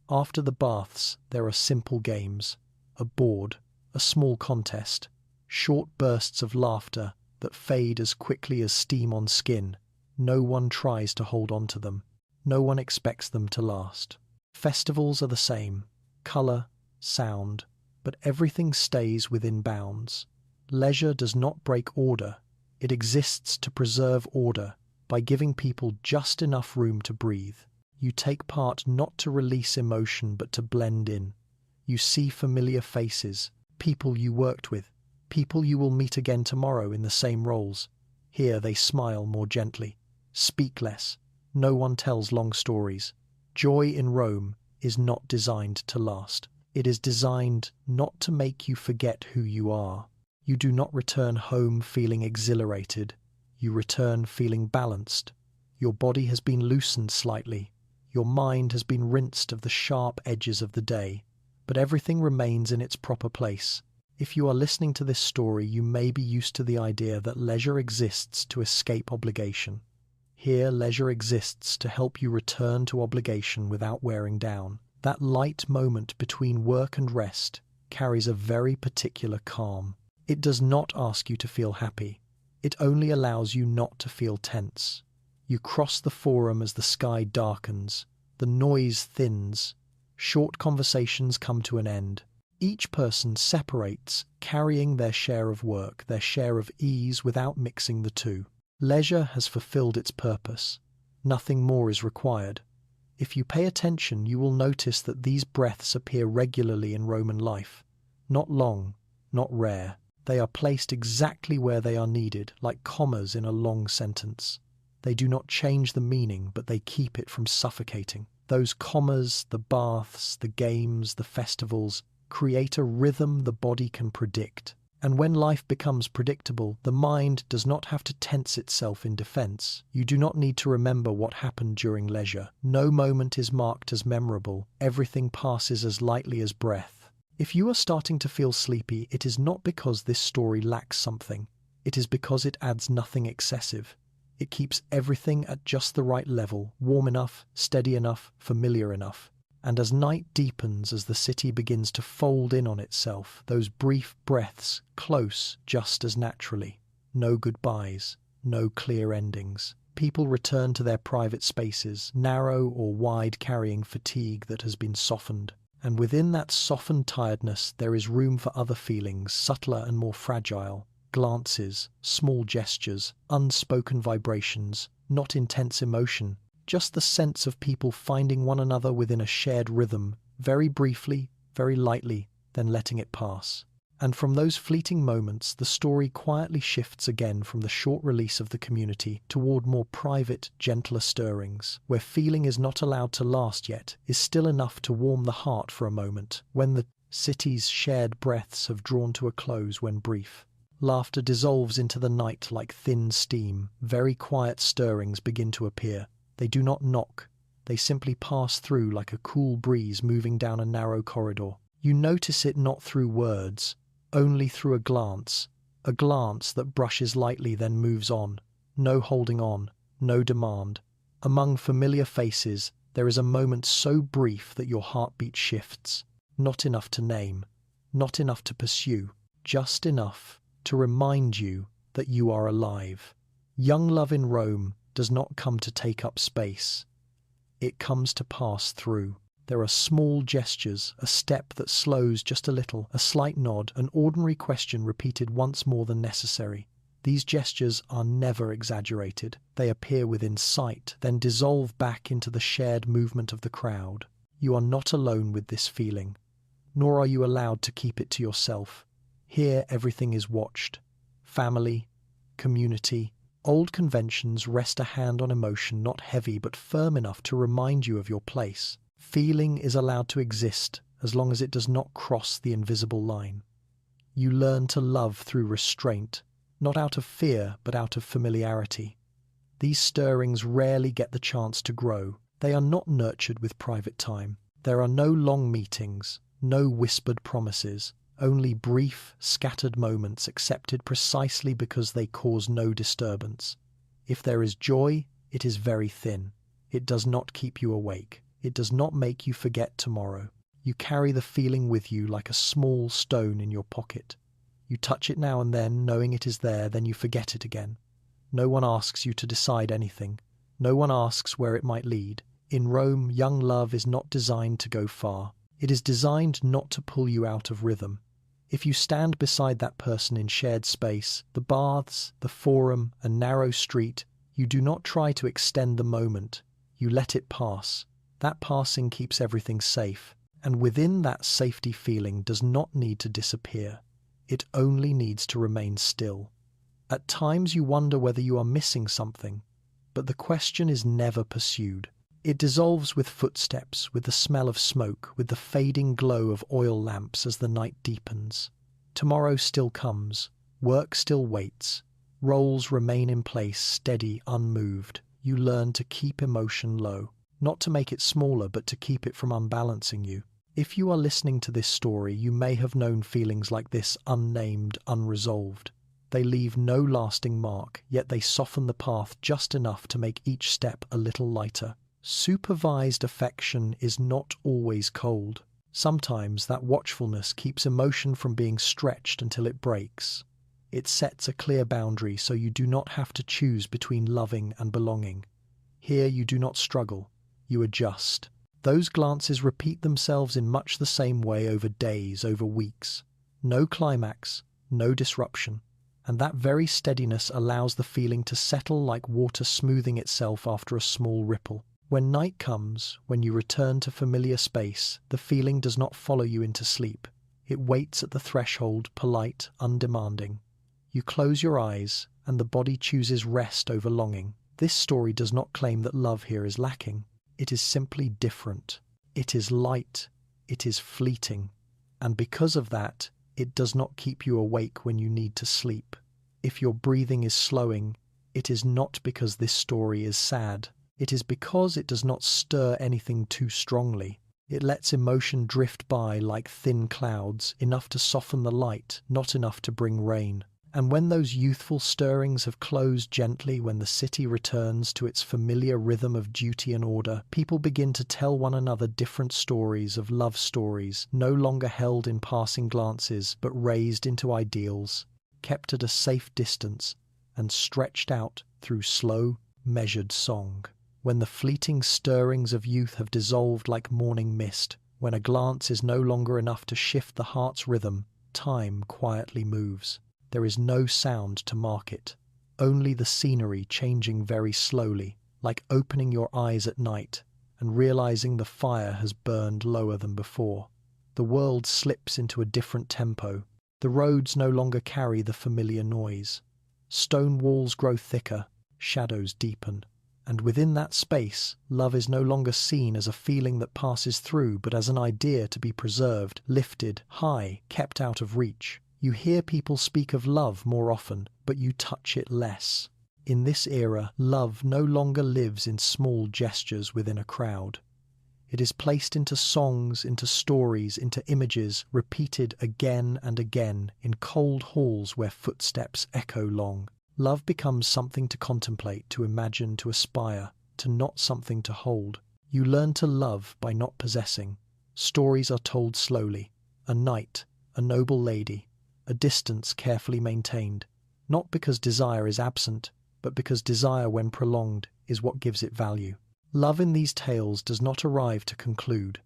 After the baths, there are simple games. A board, a small contest, short bursts of laughter that fade as quickly as steam on skin. No one tries to hold on to them. No one expects them to last. Festivals are the same. Colour, sound, but everything stays within bounds. Leisure does not break order. It exists to preserve order by giving people just enough room to breathe. You take part not to release emotion, but to blend in. You see familiar faces, people you worked with, people you will meet again tomorrow in the same roles. Here they smile more gently. Speak less. No one tells long stories. Joy in Rome is not designed to last. It is designed not to make you forget who you are. You do not return home feeling exhilarated. You return feeling balanced. Your body has been loosened slightly. Your mind has been rinsed of the sharp edges of the day. But everything remains in its proper place. If you are listening to this story, you may be used to the idea that leisure exists to escape obligation. Here, leisure exists to help you return to obligation without wearing down. That light moment between work and rest carries a very particular calm. It does not ask you to feel happy. It only allows you not to feel tense. You cross the forum as the sky darkens. The noise thins. Short conversations come to an end. Each person separates, carrying their share of work, their share of ease without mixing the two. Leisure has fulfilled its purpose. Nothing more is required. If you pay attention, you will notice that these breaths appear regularly in Roman life. Not long, not rare. They are placed exactly where they are needed, like commas in a long sentence. They do not change the meaning, but they keep it from suffocating. Those commas, the baths, the games, the festivals, create a rhythm the body can predict. And when life becomes predictable, the mind does not have to tense itself in defense. You do not need to remember what happened during leisure. No moment is marked as memorable. Everything passes as lightly as breath. If you are starting to feel sleepy, it is not because this story lacks something. It is because it adds nothing excessive. It keeps everything at just the right level, warm enough, steady enough, familiar enough. And as night deepens, as the city begins to fold in on itself, those brief breaths close just as naturally. No goodbyes, no clear endings. People return to their private spaces, narrow or wide, carrying fatigue that has been softened. And within that softened tiredness, there is room for other feelings, subtler and more fragile. Glances, small gestures, unspoken vibrations, not intense emotion. Just the sense of people finding one another within a shared rhythm, very briefly, very lightly, then letting it pass. And from those fleeting moments, the story quietly shifts again from the short release of the community toward more private, gentler stirrings, where feeling is not allowed to last yet, is still enough to warm the heart for a moment, when the city's shared breaths have drawn to a close when brief. Laughter dissolves into the night like thin steam. Very quiet stirrings begin to appear. They do not knock. They simply pass through like a cool breeze moving down a narrow corridor. You notice it not through words, only through a glance that brushes lightly then moves on. No holding on, no demand. Among familiar faces, there is a moment so brief that your heartbeat shifts. Not enough to name, not enough to pursue, just enough to remind you that you are alive. Young love in Rome does not come to take up space. It comes to pass through. There are small gestures, a step that slows just a little, a slight nod, an ordinary question repeated once more than necessary. These gestures are never exaggerated. They appear within sight, then dissolve back into the shared movement of the crowd. You are not alone with this feeling, nor are you allowed to keep it to yourself. Here everything is watched. Family, community. Old conventions rest a hand on emotion, not heavy but firm enough to remind you of your place. Feeling is allowed to exist as long as it does not cross the invisible line. You learn to love through restraint, not out of fear but out of familiarity. These stirrings rarely get the chance to grow. They are not nurtured with private time. There are no long meetings, no whispered promises. Only brief, scattered moments accepted precisely because they cause no disturbance. If there is joy, it is very thin. It does not keep you awake. It does not make you forget tomorrow. You carry the feeling with you like a small stone in your pocket. You touch it now and then, knowing it is there, then you forget it again. No one asks you to decide anything. No one asks where it might lead. In Rome, young love is not designed to go far. It is designed not to pull you out of rhythm. If you stand beside that person in shared space, the baths, the forum, a narrow street, you do not try to extend the moment. You let it pass. That passing keeps everything safe, and within that safety feeling does not need to disappear. It only needs to remain still. At times you wonder whether you are missing something, but the question is never pursued. It dissolves with footsteps, with the smell of smoke, with the fading glow of oil lamps as the night deepens. Tomorrow still comes. Work still waits. Roles remain in place, steady, unmoved. You learn to keep emotion low. Not to make it smaller, but to keep it from unbalancing you. If you are listening to this story, you may have known feelings like this, unnamed, unresolved. They leave no lasting mark, yet they soften the path just enough to make each step a little lighter. Supervised affection is not always cold. Sometimes that watchfulness keeps emotion from being stretched until it breaks. It sets a clear boundary so you do not have to choose between loving and belonging. Here you do not struggle, you adjust. Those glances repeat themselves in much the same way over days, over weeks. No climax, no disruption. And that very steadiness allows the feeling to settle like water smoothing itself after a small ripple. When night comes, when you return to familiar space, the feeling does not follow you into sleep. It waits at the threshold, polite, undemanding. You close your eyes, and the body chooses rest over longing. This story does not claim that love here is lacking. It is simply different. It is light. It is fleeting. And because of that, it does not keep you awake when you need to sleep. If your breathing is slowing, it is not because this story is sad. It is because it does not stir anything too strongly. It lets emotion drift by like thin clouds, enough to soften the light, not enough to bring rain. And when those youthful stirrings have closed gently, when the city returns to its familiar rhythm of duty and order, people begin to tell one another different stories of love stories, no longer held in passing glances, but raised into ideals, kept at a safe distance, and stretched out through slow, measured song. When the fleeting stirrings of youth have dissolved like morning mist, when a glance is no longer enough to shift the heart's rhythm, time quietly moves. There is no sound to mark it, only the scenery changing very slowly, like opening your eyes at night and realizing the fire has burned lower than before. The world slips into a different tempo. The roads no longer carry the familiar noise. Stone walls grow thicker, shadows deepen. And within that space, love is no longer seen as a feeling that passes through, but as an idea to be preserved, lifted, high, kept out of reach. You hear people speak of love more often, but you touch it less. In this era, love no longer lives in small gestures within a crowd. It is placed into songs, into stories, into images, repeated again and again in cold halls where footsteps echo long. Love becomes something to contemplate, to imagine, to aspire, to not something to hold. You learn to love by not possessing. Stories are told slowly. A knight, a noble lady, a distance carefully maintained, not because desire is absent, but because desire, when prolonged, is what gives it value. Love in these tales does not arrive to conclude.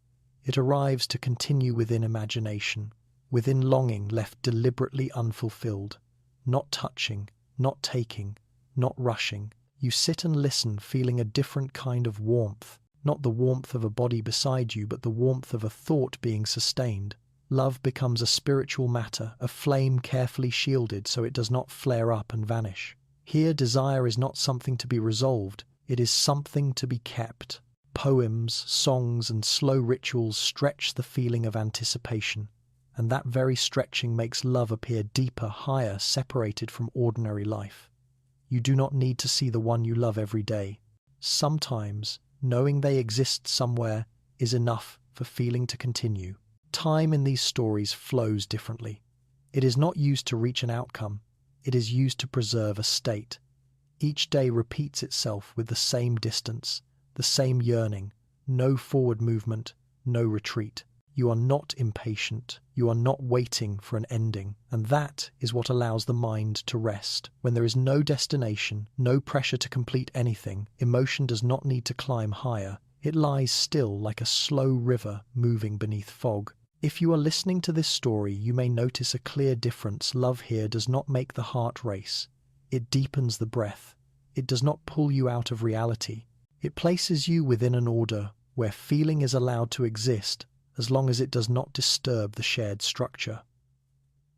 It arrives to continue within imagination, within longing left deliberately unfulfilled, not touching, not taking, not rushing. You sit and listen, feeling a different kind of warmth, not the warmth of a body beside you, but the warmth of a thought being sustained. Love becomes a spiritual matter, a flame carefully shielded so it does not flare up and vanish. Here, desire is not something to be resolved, it is something to be kept. Poems, songs, and slow rituals stretch the feeling of anticipation, and that very stretching makes love appear deeper, higher, separated from ordinary life. You do not need to see the one you love every day. Sometimes, knowing they exist somewhere is enough for feeling to continue. Time in these stories flows differently. It is not used to reach an outcome. It is used to preserve a state. Each day repeats itself with the same distance, the same yearning, no forward movement, no retreat. You are not impatient. You are not waiting for an ending. And that is what allows the mind to rest. When there is no destination, no pressure to complete anything, emotion does not need to climb higher. It lies still like a slow river moving beneath fog. If you are listening to this story, you may notice a clear difference. Love here does not make the heart race. It deepens the breath. It does not pull you out of reality. It places you within an order where feeling is allowed to exist as long as it does not disturb the shared structure.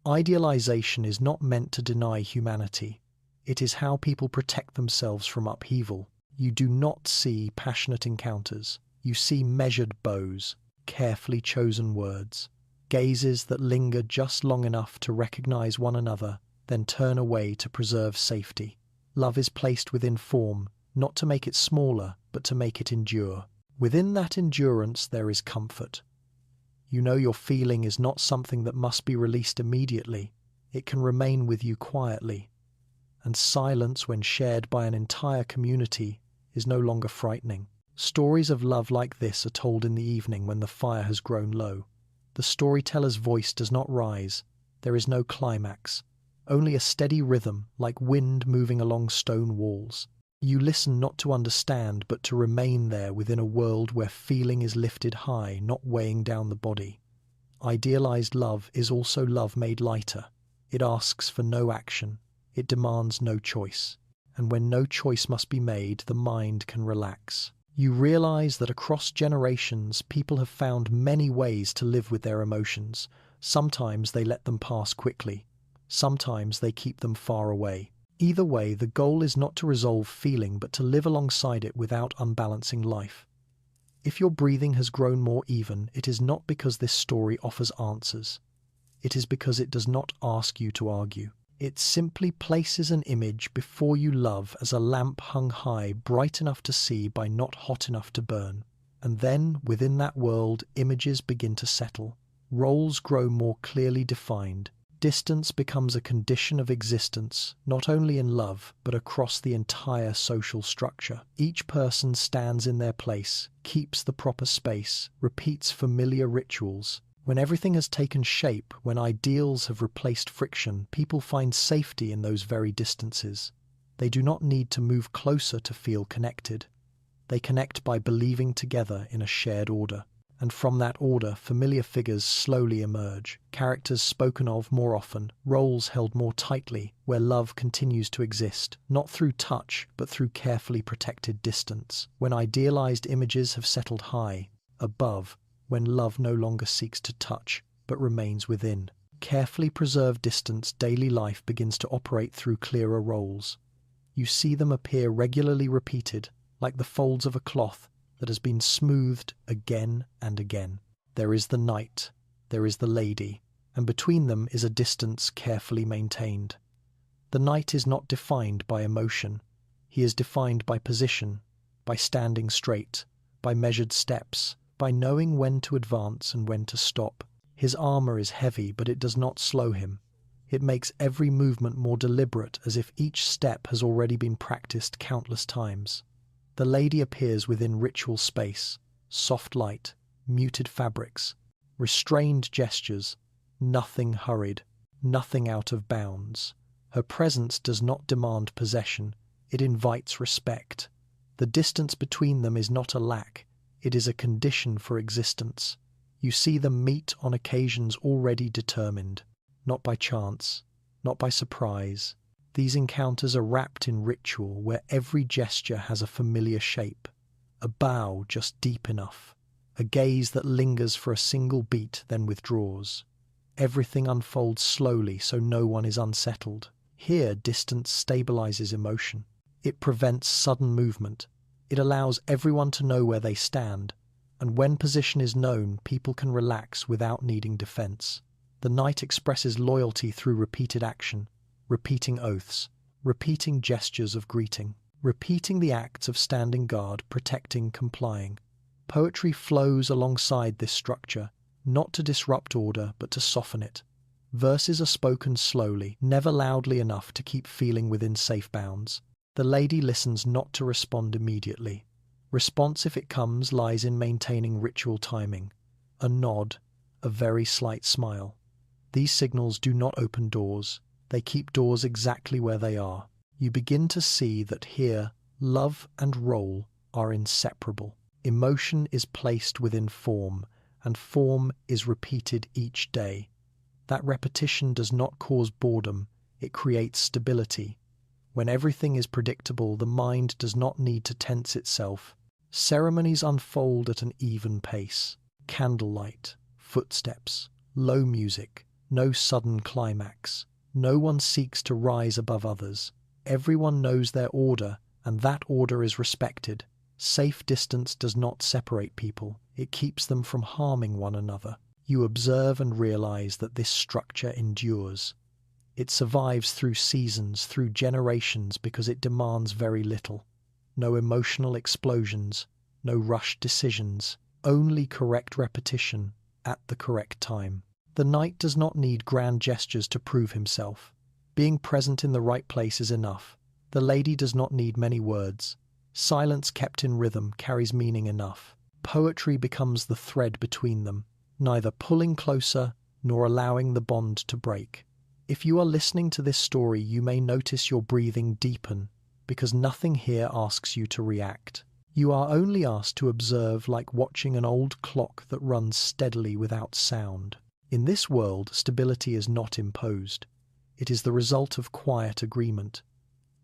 Idealization is not meant to deny humanity. It is how people protect themselves from upheaval. You do not see passionate encounters. You see measured bows, carefully chosen words, gazes that linger just long enough to recognize one another, then turn away to preserve safety. Love is placed within form, not to make it smaller, but to make it endure. Within that endurance there is comfort. You know your feeling is not something that must be released immediately. It can remain with you quietly. And silence, when shared by an entire community, is no longer frightening. Stories of love like this are told in the evening when the fire has grown low. The storyteller's voice does not rise. There is no climax. Only a steady rhythm, like wind moving along stone walls. You listen not to understand, but to remain there within a world where feeling is lifted high, not weighing down the body. Idealized love is also love made lighter. It asks for no action. It demands no choice. And when no choice must be made, the mind can relax. You realize that across generations, people have found many ways to live with their emotions. Sometimes they let them pass quickly. Sometimes they keep them far away. Either way, the goal is not to resolve feeling, but to live alongside it without unbalancing life. If your breathing has grown more even, it is not because this story offers answers. It is because it does not ask you to argue. It simply places an image before you love as a lamp hung high, bright enough to see but not hot enough to burn. And then, within that world, images begin to settle. Roles grow more clearly defined. Distance becomes a condition of existence, not only in love, but across the entire social structure. Each person stands in their place, keeps the proper space, repeats familiar rituals. When everything has taken shape, when ideals have replaced friction, people find safety in those very distances. They do not need to move closer to feel connected. They connect by believing together in a shared order. And from that order, familiar figures slowly emerge, characters spoken of more often, roles held more tightly, where love continues to exist, not through touch, but through carefully protected distance. When idealized images have settled high, above, when love no longer seeks to touch, but remains within. Carefully preserved distance, daily life begins to operate through clearer roles. You see them appear regularly repeated, like the folds of a cloth that has been smoothed again and again. There is the knight, there is the lady, and between them is a distance carefully maintained. The knight is not defined by emotion. He is defined by position, by standing straight, by measured steps, by knowing when to advance and when to stop. His armor is heavy, but it does not slow him. It makes every movement more deliberate, as if each step has already been practiced countless times. The lady appears within ritual space, soft light, muted fabrics, restrained gestures, nothing hurried, nothing out of bounds. Her presence does not demand possession, it invites respect. The distance between them is not a lack, it is a condition for existence. You see them meet on occasions already determined, not by chance, not by surprise. These encounters are wrapped in ritual where every gesture has a familiar shape, a bow just deep enough, a gaze that lingers for a single beat then withdraws. Everything unfolds slowly so no one is unsettled. Here, distance stabilizes emotion. It prevents sudden movement. It allows everyone to know where they stand, and when position is known, people can relax without needing defense. The knight expresses loyalty through repeated action, repeating oaths, repeating gestures of greeting, repeating the acts of standing guard, protecting, complying. Poetry flows alongside this structure, not to disrupt order, but to soften it. Verses are spoken slowly, never loudly enough to keep feeling within safe bounds. The lady listens not to respond immediately. Response, if it comes, lies in maintaining ritual timing. A nod, a very slight smile. These signals do not open doors. They keep doors exactly where they are. You begin to see that here, love and role are inseparable. Emotion is placed within form, and form is repeated each day. That repetition does not cause boredom, it creates stability. When everything is predictable, the mind does not need to tense itself. Ceremonies unfold at an even pace. Candlelight, footsteps, low music, no sudden climax. No one seeks to rise above others. Everyone knows their order, and that order is respected. Safe distance does not separate people. It keeps them from harming one another. You observe and realize that this structure endures. It survives through seasons, through generations, because it demands very little. No emotional explosions, no rushed decisions, only correct repetition at the correct time. The knight does not need grand gestures to prove himself. Being present in the right place is enough. The lady does not need many words. Silence kept in rhythm carries meaning enough. Poetry becomes the thread between them, neither pulling closer nor allowing the bond to break. If you are listening to this story, you may notice your breathing deepen, because nothing here asks you to react. You are only asked to observe, like watching an old clock that runs steadily without sound. In this world, stability is not imposed. It is the result of quiet agreement.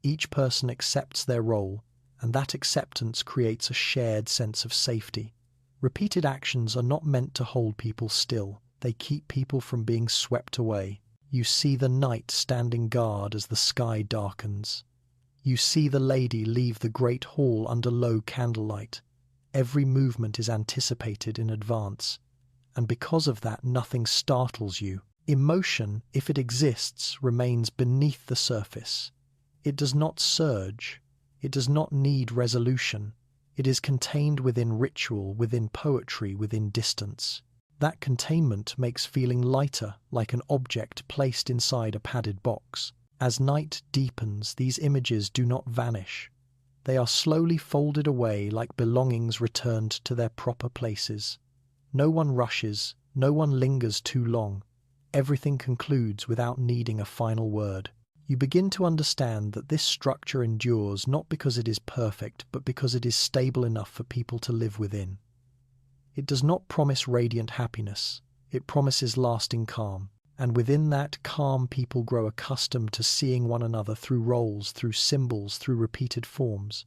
Each person accepts their role, and that acceptance creates a shared sense of safety. Repeated actions are not meant to hold people still. They keep people from being swept away. You see the knight standing guard as the sky darkens. You see the lady leave the great hall under low candlelight. Every movement is anticipated in advance, and because of that, nothing startles you. Emotion, if it exists, remains beneath the surface. It does not surge. It does not need resolution. It is contained within ritual, within poetry, within distance. That containment makes feeling lighter, like an object placed inside a padded box. As night deepens, these images do not vanish. They are slowly folded away like belongings returned to their proper places. No one rushes, no one lingers too long. Everything concludes without needing a final word. You begin to understand that this structure endures not because it is perfect, but because it is stable enough for people to live within. It does not promise radiant happiness. It promises lasting calm. And within that calm, people grow accustomed to seeing one another through roles, through symbols, through repeated forms.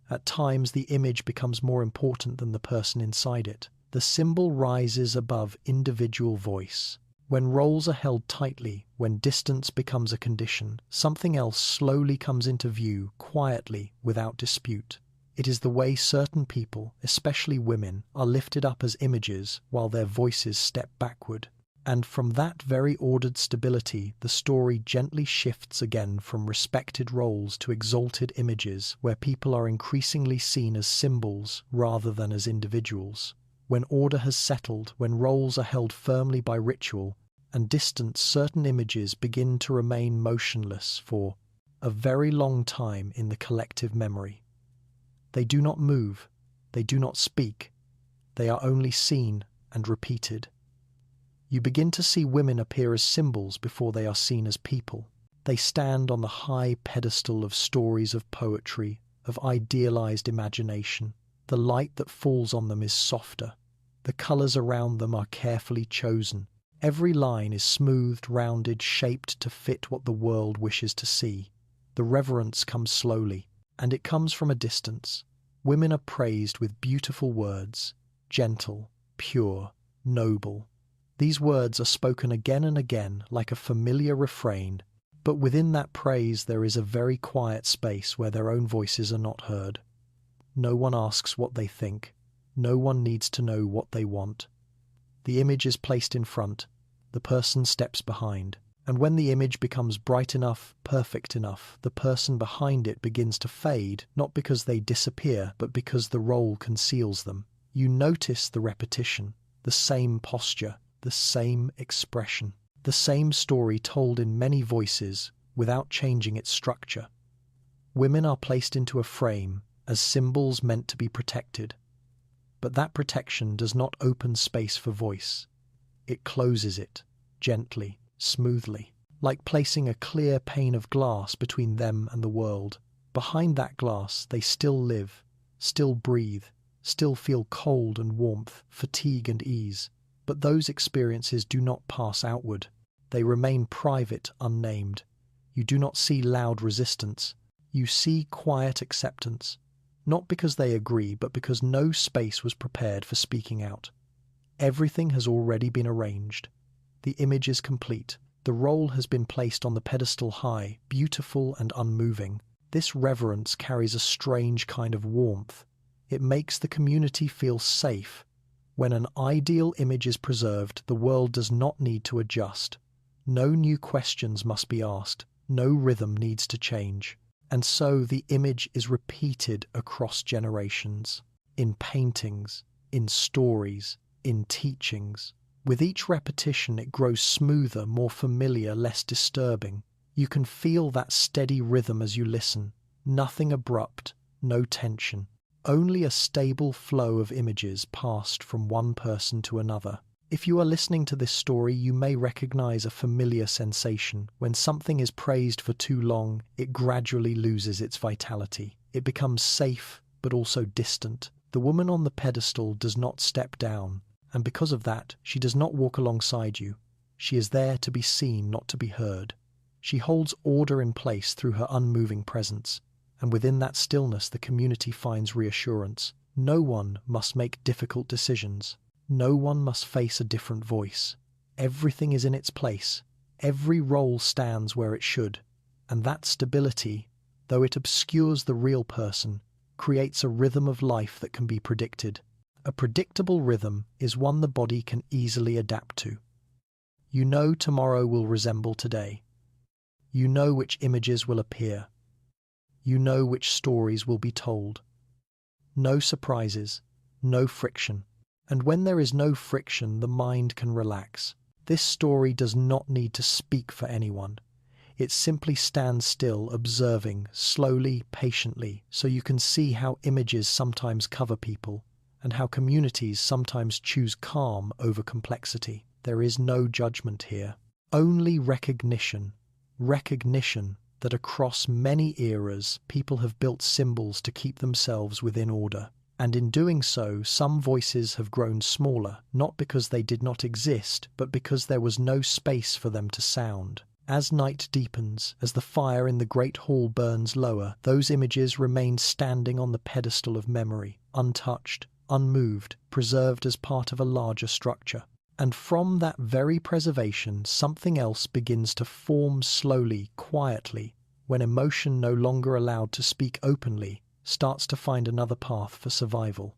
At times, the image becomes more important than the person inside it. The symbol rises above individual voice. When roles are held tightly, when distance becomes a condition, something else slowly comes into view, quietly, without dispute. It is the way certain people, especially women, are lifted up as images while their voices step backward. And from that very ordered stability, the story gently shifts again from respected roles to exalted images, where people are increasingly seen as symbols rather than as individuals. When order has settled, when roles are held firmly by ritual and distance, certain images begin to remain motionless for a very long time in the collective memory. They do not move, they do not speak, they are only seen and repeated. You begin to see women appear as symbols before they are seen as people. They stand on the high pedestal of stories of poetry, of idealized imagination. The light that falls on them is softer. The colours around them are carefully chosen. Every line is smoothed, rounded, shaped to fit what the world wishes to see. The reverence comes slowly, and it comes from a distance. Women are praised with beautiful words, gentle, pure, noble. These words are spoken again and again like a familiar refrain, but within that praise there is a very quiet space where their own voices are not heard. No one asks what they think. No one needs to know what they want. The image is placed in front. The person steps behind. And when the image becomes bright enough, perfect enough, the person behind it begins to fade, not because they disappear, but because the role conceals them. You notice the repetition, the same posture, the same expression, the same story told in many voices without changing its structure. Women are placed into a frame as symbols meant to be protected. But that protection does not open space for voice. It closes it, gently, smoothly, like placing a clear pane of glass between them and the world. Behind that glass, they still live, still breathe, still feel cold and warmth, fatigue and ease. But those experiences do not pass outward. They remain private, unnamed. You do not see loud resistance. You see quiet acceptance. Not because they agree, but because no space was prepared for speaking out. Everything has already been arranged. The image is complete. The role has been placed on the pedestal high, beautiful and unmoving. This reverence carries a strange kind of warmth. It makes the community feel safe. When an ideal image is preserved, the world does not need to adjust. No new questions must be asked. No rhythm needs to change. And so the image is repeated across generations, in paintings, in stories, in teachings. With each repetition it grows smoother, more familiar, less disturbing. You can feel that steady rhythm as you listen. Nothing abrupt, no tension. Only a stable flow of images passed from one person to another. If you are listening to this story, you may recognize a familiar sensation. When something is praised for too long, it gradually loses its vitality. It becomes safe, but also distant. The woman on the pedestal does not step down, and because of that, she does not walk alongside you. She is there to be seen, not to be heard. She holds order in place through her unmoving presence. and within that stillness the community finds reassurance. No one must make difficult decisions. No one must face a different voice. Everything is in its place. Every role stands where it should. And that stability, though it obscures the real person, creates a rhythm of life that can be predicted. A predictable rhythm is one the body can easily adapt to. You know tomorrow will resemble today. You know which images will appear. You know which stories will be told. No surprises, no friction. And when there is no friction, the mind can relax. This story does not need to speak for anyone. It simply stands still, observing, slowly, patiently, so you can see how images sometimes cover people, and how communities sometimes choose calm over complexity. There is no judgment here, only recognition. Recognition that across many eras people have built symbols to keep themselves within order. And in doing so, some voices have grown smaller, not because they did not exist, but because there was no space for them to sound. As night deepens, as the fire in the great hall burns lower, those images remain standing on the pedestal of memory, untouched, unmoved, preserved as part of a larger structure. And from that very preservation, something else begins to form slowly, quietly, when emotion no longer allowed to speak openly starts to find another path for survival.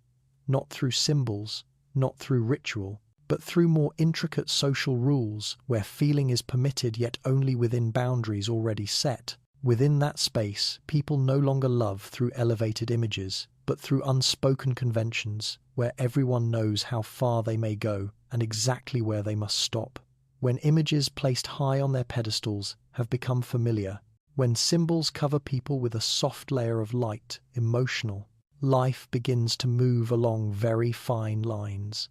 Not through symbols, not through ritual, but through more intricate social rules where feeling is permitted yet only within boundaries already set. Within that space, people no longer love through elevated images, but through unspoken conventions where everyone knows how far they may go and exactly where they must stop. When images placed high on their pedestals have become familiar, when symbols cover people with a soft layer of light, emotional, life begins to move along very fine lines.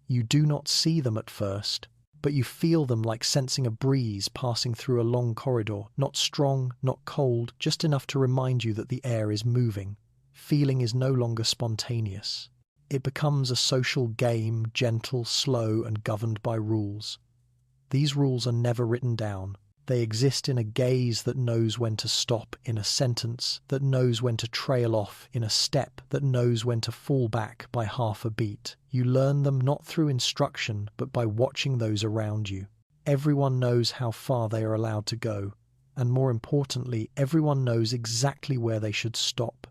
You do not see them at first, but you feel them like sensing a breeze passing through a long corridor, not strong, not cold, just enough to remind you that the air is moving. Feeling is no longer spontaneous. It becomes a social game, gentle, slow, and governed by rules. These rules are never written down. They exist in a gaze that knows when to stop, in a sentence that knows when to trail off, in a step that knows when to fall back by half a beat. You learn them not through instruction, but by watching those around you. Everyone knows how far they are allowed to go, and more importantly, everyone knows exactly where they should stop.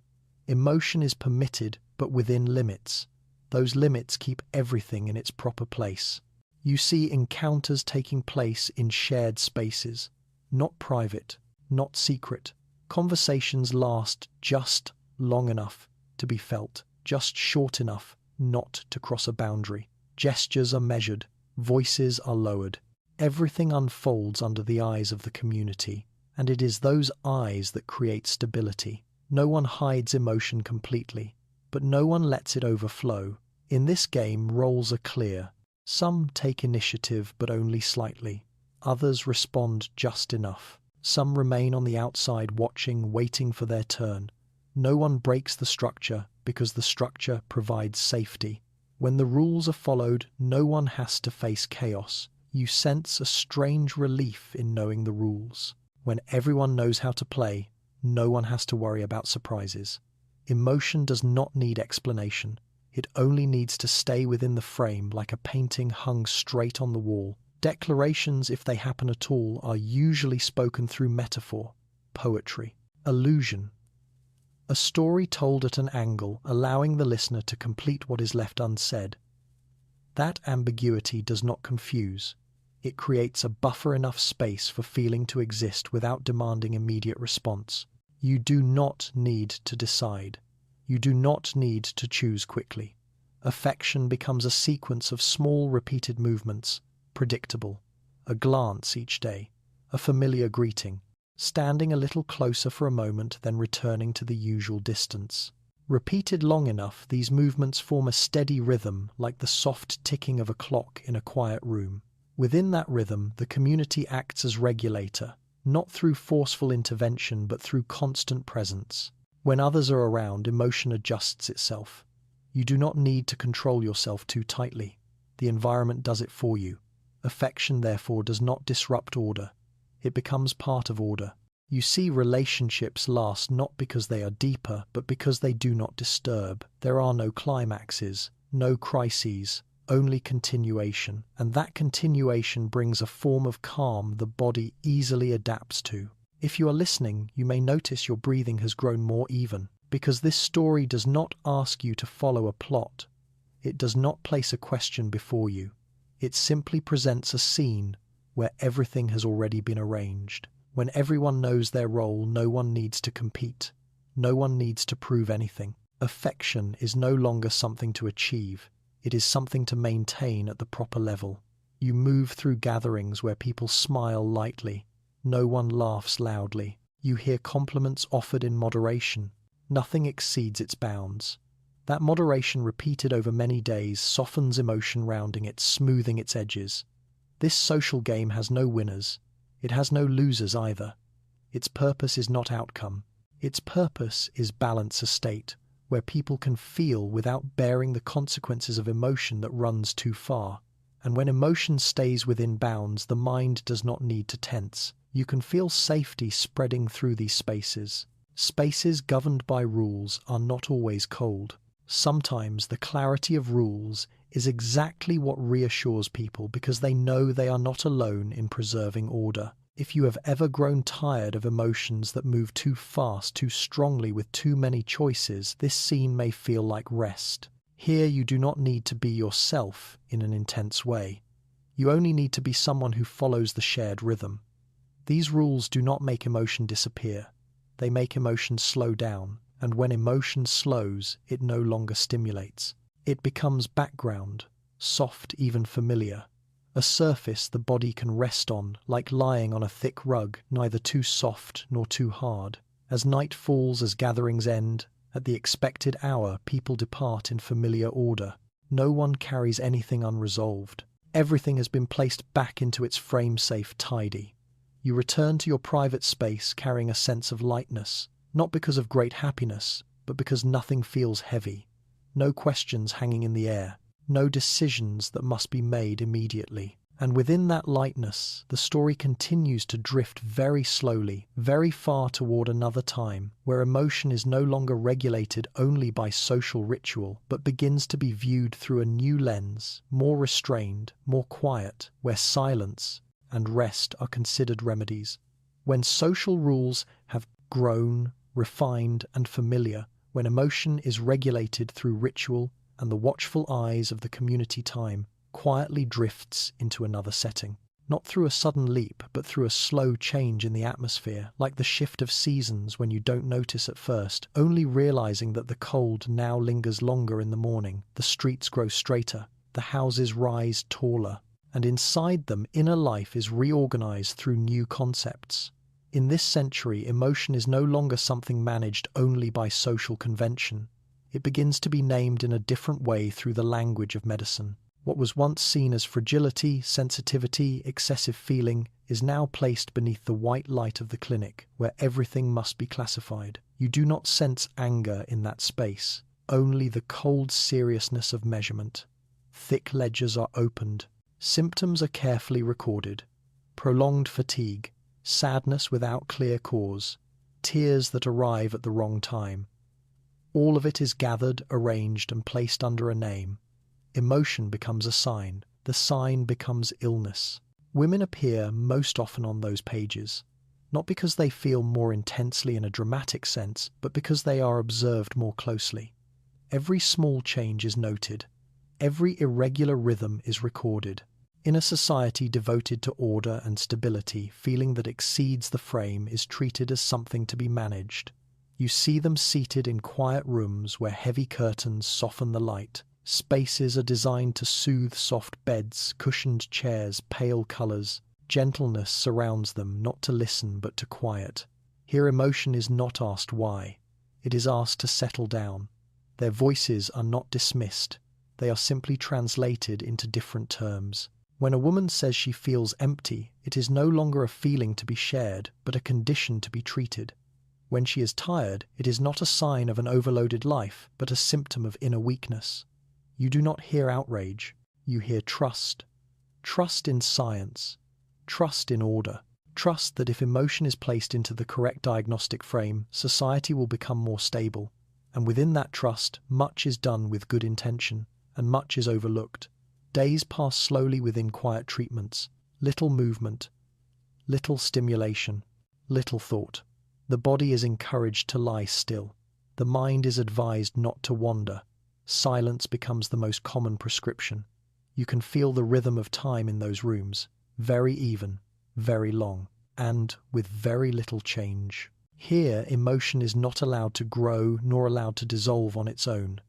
Emotion is permitted, but within limits. Those limits keep everything in its proper place. You see encounters taking place in shared spaces, not private, not secret. Conversations last just long enough to be felt, just short enough not to cross a boundary. Gestures are measured, voices are lowered. Everything unfolds under the eyes of the community, and it is those eyes that create stability. No one hides emotion completely, but no one lets it overflow. In this game, roles are clear. Some take initiative, but only slightly. Others respond just enough. Some remain on the outside watching, waiting for their turn. No one breaks the structure because the structure provides safety. When the rules are followed, no one has to face chaos. You sense a strange relief in knowing the rules. When everyone knows how to play, no one has to worry about surprises. Emotion does not need explanation. It only needs to stay within the frame like a painting hung straight on the wall. Declarations, if they happen at all, are usually spoken through metaphor, poetry, allusion. A story told at an angle, allowing the listener to complete what is left unsaid. That ambiguity does not confuse. It creates a buffer enough space for feeling to exist without demanding immediate response. You do not need to decide. You do not need to choose quickly. Affection becomes a sequence of small repeated movements, predictable. A glance each day, a familiar greeting, standing a little closer for a moment, then returning to the usual distance. Repeated long enough, these movements form a steady rhythm, like the soft ticking of a clock in a quiet room. Within that rhythm, the community acts as regulator, not through forceful intervention, but through constant presence. When others are around, emotion adjusts itself. You do not need to control yourself too tightly. The environment does it for you. Affection, therefore, does not disrupt order. It becomes part of order. You see relationships last not because they are deeper, but because they do not disturb. There are no climaxes, no crises, only continuation, and that continuation brings a form of calm the body easily adapts to. If you are listening, you may notice your breathing has grown more even, because this story does not ask you to follow a plot. It does not place a question before you. It simply presents a scene where everything has already been arranged. When everyone knows their role, no one needs to compete. No one needs to prove anything. Affection is no longer something to achieve. It is something to maintain at the proper level. You move through gatherings where people smile lightly. No one laughs loudly. You hear compliments offered in moderation. Nothing exceeds its bounds. That moderation repeated over many days softens emotion, rounding it, smoothing its edges. This social game has no winners. It has no losers either. Its purpose is not outcome. Its purpose is balance, a state where people can feel without bearing the consequences of emotion that runs too far. And when emotion stays within bounds, the mind does not need to tense. You can feel safety spreading through these spaces. Spaces governed by rules are not always cold. Sometimes the clarity of rules is exactly what reassures people, because they know they are not alone in preserving order. If you have ever grown tired of emotions that move too fast, too strongly, with too many choices, this scene may feel like rest. Here you do not need to be yourself in an intense way. You only need to be someone who follows the shared rhythm. These rules do not make emotion disappear. They make emotion slow down. And when emotion slows, it no longer stimulates. It becomes background, soft, even familiar. A surface the body can rest on, like lying on a thick rug, neither too soft nor too hard. As night falls, as gatherings end, at the expected hour, people depart in familiar order. No one carries anything unresolved. Everything has been placed back into its frame, safe, tidy. You return to your private space carrying a sense of lightness. Not because of great happiness, but because nothing feels heavy. No questions hanging in the air. No decisions that must be made immediately. And within that lightness, the story continues to drift very slowly, very far toward another time, where emotion is no longer regulated only by social ritual, but begins to be viewed through a new lens, more restrained, more quiet, where silence and rest are considered remedies. When social rules have grown, refined and familiar, when emotion is regulated through ritual, and the watchful eyes of the community time quietly drifts into another setting. Not through a sudden leap, but through a slow change in the atmosphere, like the shift of seasons when you don't notice at first, only realizing that the cold now lingers longer in the morning. The streets grow straighter, the houses rise taller, and inside them inner life is reorganized through new concepts. In this century, emotion is no longer something managed only by social convention. It begins to be named in a different way through the language of medicine. What was once seen as fragility, sensitivity, excessive feeling is now placed beneath the white light of the clinic, where everything must be classified. You do not sense anger in that space, only the cold seriousness of measurement. Thick ledgers are opened. Symptoms are carefully recorded. Prolonged fatigue, sadness without clear cause, tears that arrive at the wrong time. All of it is gathered, arranged, and placed under a name. Emotion becomes a sign. The sign becomes illness. Women appear most often on those pages, not because they feel more intensely in a dramatic sense, but because they are observed more closely. Every small change is noted. Every irregular rhythm is recorded. In a society devoted to order and stability, feeling that exceeds the frame is treated as something to be managed. You see them seated in quiet rooms where heavy curtains soften the light. Spaces are designed to soothe soft beds, cushioned chairs, pale colours. Gentleness surrounds them, not to listen but to quiet. Here emotion is not asked why. It is asked to settle down. Their voices are not dismissed. They are simply translated into different terms. When a woman says she feels empty, it is no longer a feeling to be shared, but a condition to be treated. When she is tired, it is not a sign of an overloaded life, but a symptom of inner weakness. You do not hear outrage. You hear trust. Trust in science. Trust in order. Trust that if emotion is placed into the correct diagnostic frame, society will become more stable. And within that trust, much is done with good intention, and much is overlooked. Days pass slowly within quiet treatments, little movement, little stimulation, little thought. The body is encouraged to lie still. The mind is advised not to wander. Silence becomes the most common prescription. You can feel the rhythm of time in those rooms, very even, very long, and with very little change. Here, emotion is not allowed to grow nor allowed to dissolve on its own.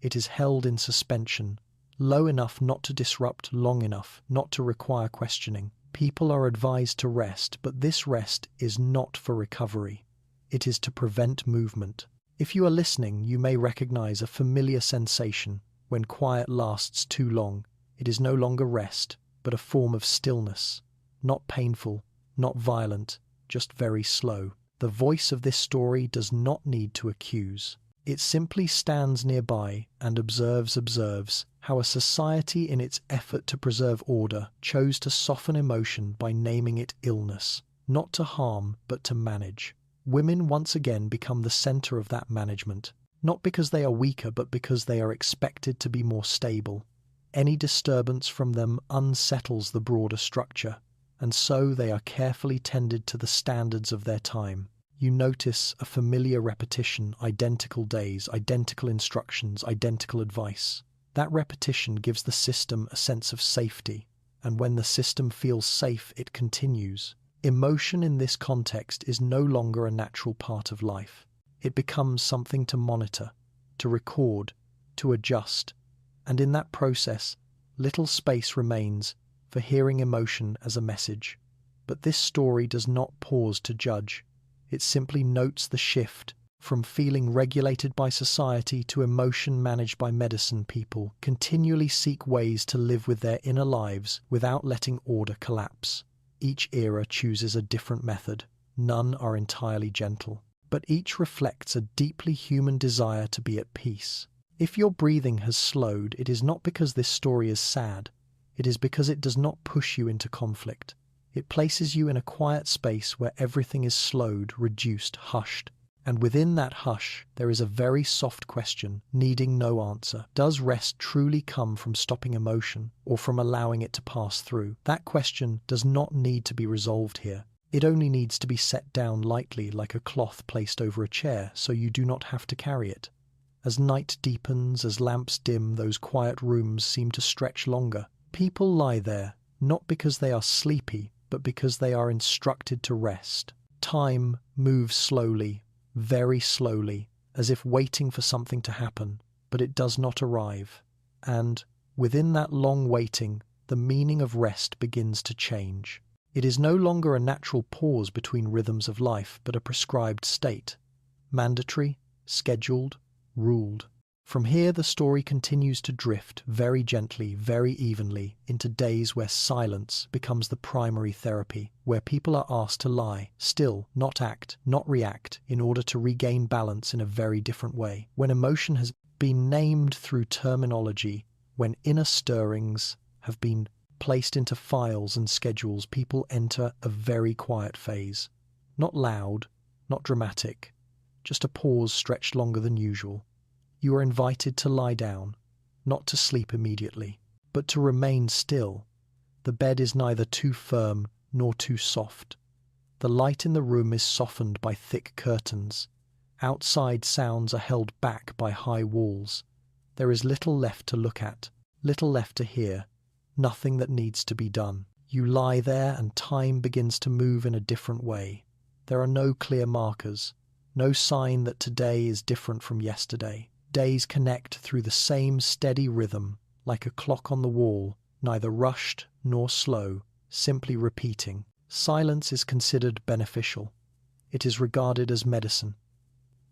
It is held in suspension, low enough not to disrupt, long enough not to require questioning. People are advised to rest, but this rest is not for recovery. It is to prevent movement. If you are listening, you may recognize a familiar sensation. When quiet lasts too long, it is no longer rest, but a form of stillness. Not painful, not violent, just very slow. The voice of this story does not need to accuse. It simply stands nearby and observes how a society in its effort to preserve order chose to soften emotion by naming it illness, not to harm but to manage. Women once again become the center of that management, not because they are weaker but because they are expected to be more stable. Any disturbance from them unsettles the broader structure, and so they are carefully tended to the standards of their time. You notice a familiar repetition, identical days, identical instructions, identical advice. That repetition gives the system a sense of safety, and when the system feels safe, it continues. Emotion in this context is no longer a natural part of life. It becomes something to monitor, to record, to adjust, and in that process, little space remains for hearing emotion as a message. But this story does not pause to judge. It simply notes the shift from feeling regulated by society to emotion managed by medicine. People continually seek ways to live with their inner lives without letting order collapse. Each era chooses a different method. None are entirely gentle, but each reflects a deeply human desire to be at peace. If your breathing has slowed, it is not because this story is sad. It is because it does not push you into conflict. It places you in a quiet space where everything is slowed, reduced, hushed. And within that hush, there is a very soft question, needing no answer. Does rest truly come from stopping emotion, or from allowing it to pass through? That question does not need to be resolved here. It only needs to be set down lightly, like a cloth placed over a chair, so you do not have to carry it. As night deepens, as lamps dim, those quiet rooms seem to stretch longer. People lie there, not because they are sleepy, but because they are instructed to rest. Time moves slowly, very slowly, as if waiting for something to happen, but it does not arrive. And, within that long waiting, the meaning of rest begins to change. It is no longer a natural pause between rhythms of life, but a prescribed state. Mandatory, scheduled, ruled. From here the story continues to drift very gently, very evenly, into days where silence becomes the primary therapy, where people are asked to lie, still, not act, not react, in order to regain balance in a very different way. When emotion has been named through terminology, when inner stirrings have been placed into files and schedules, people enter a very quiet phase. Not loud, not dramatic, just a pause stretched longer than usual. You are invited to lie down, not to sleep immediately, but to remain still. The bed is neither too firm nor too soft. The light in the room is softened by thick curtains. Outside sounds are held back by high walls. There is little left to look at, little left to hear, nothing that needs to be done. You lie there and time begins to move in a different way. There are no clear markers, no sign that today is different from yesterday. Days connect through the same steady rhythm, like a clock on the wall, neither rushed nor slow, simply repeating. Silence is considered beneficial. It is regarded as medicine.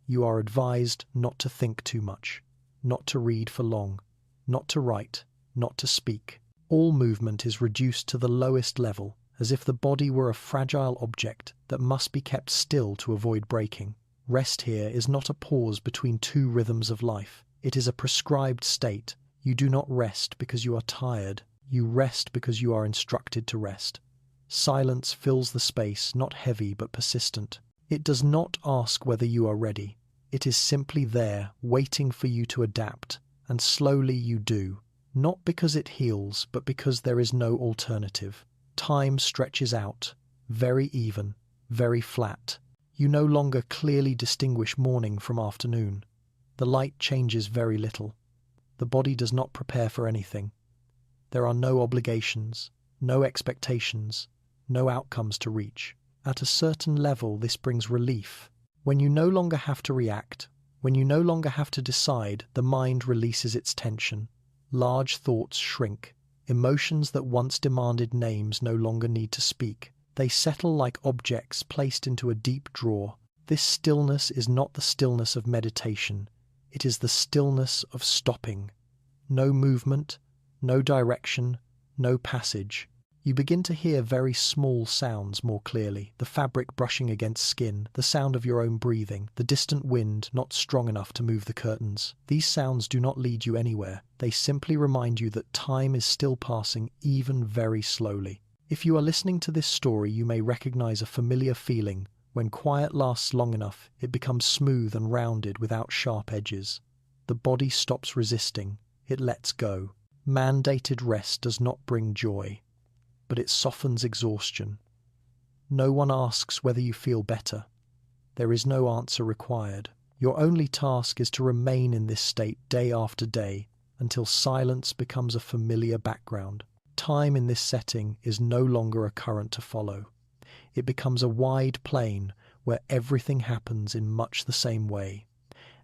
You are advised not to think too much, not to read for long, not to write, not to speak. All movement is reduced to the lowest level, as if the body were a fragile object that must be kept still to avoid breaking. Rest here is not a pause between two rhythms of life. It is a prescribed state. You do not rest because you are tired. You rest because you are instructed to rest. Silence fills the space, not heavy but persistent. It does not ask whether you are ready. It is simply there, waiting for you to adapt, and slowly you do. Not because it heals, but because there is no alternative. Time stretches out, very even, very flat. You no longer clearly distinguish morning from afternoon. The light changes very little. The body does not prepare for anything. There are no obligations, no expectations, no outcomes to reach. At a certain level, this brings relief. When you no longer have to react, when you no longer have to decide, the mind releases its tension. Large thoughts shrink. Emotions that once demanded names no longer need to speak. They settle like objects placed into a deep drawer. This stillness is not the stillness of meditation. It is the stillness of stopping. No movement, no direction, no passage. You begin to hear very small sounds more clearly, the fabric brushing against skin, the sound of your own breathing, the distant wind not strong enough to move the curtains. These sounds do not lead you anywhere. They simply remind you that time is still passing, even very slowly. If you are listening to this story, you may recognize a familiar feeling. When quiet lasts long enough, it becomes smooth and rounded without sharp edges. The body stops resisting. It lets go. Mandated rest does not bring joy, but it softens exhaustion. No one asks whether you feel better. There is no answer required. Your only task is to remain in this state day after day until silence becomes a familiar background. Time in this setting is no longer a current to follow. It becomes a wide plain where everything happens in much the same way,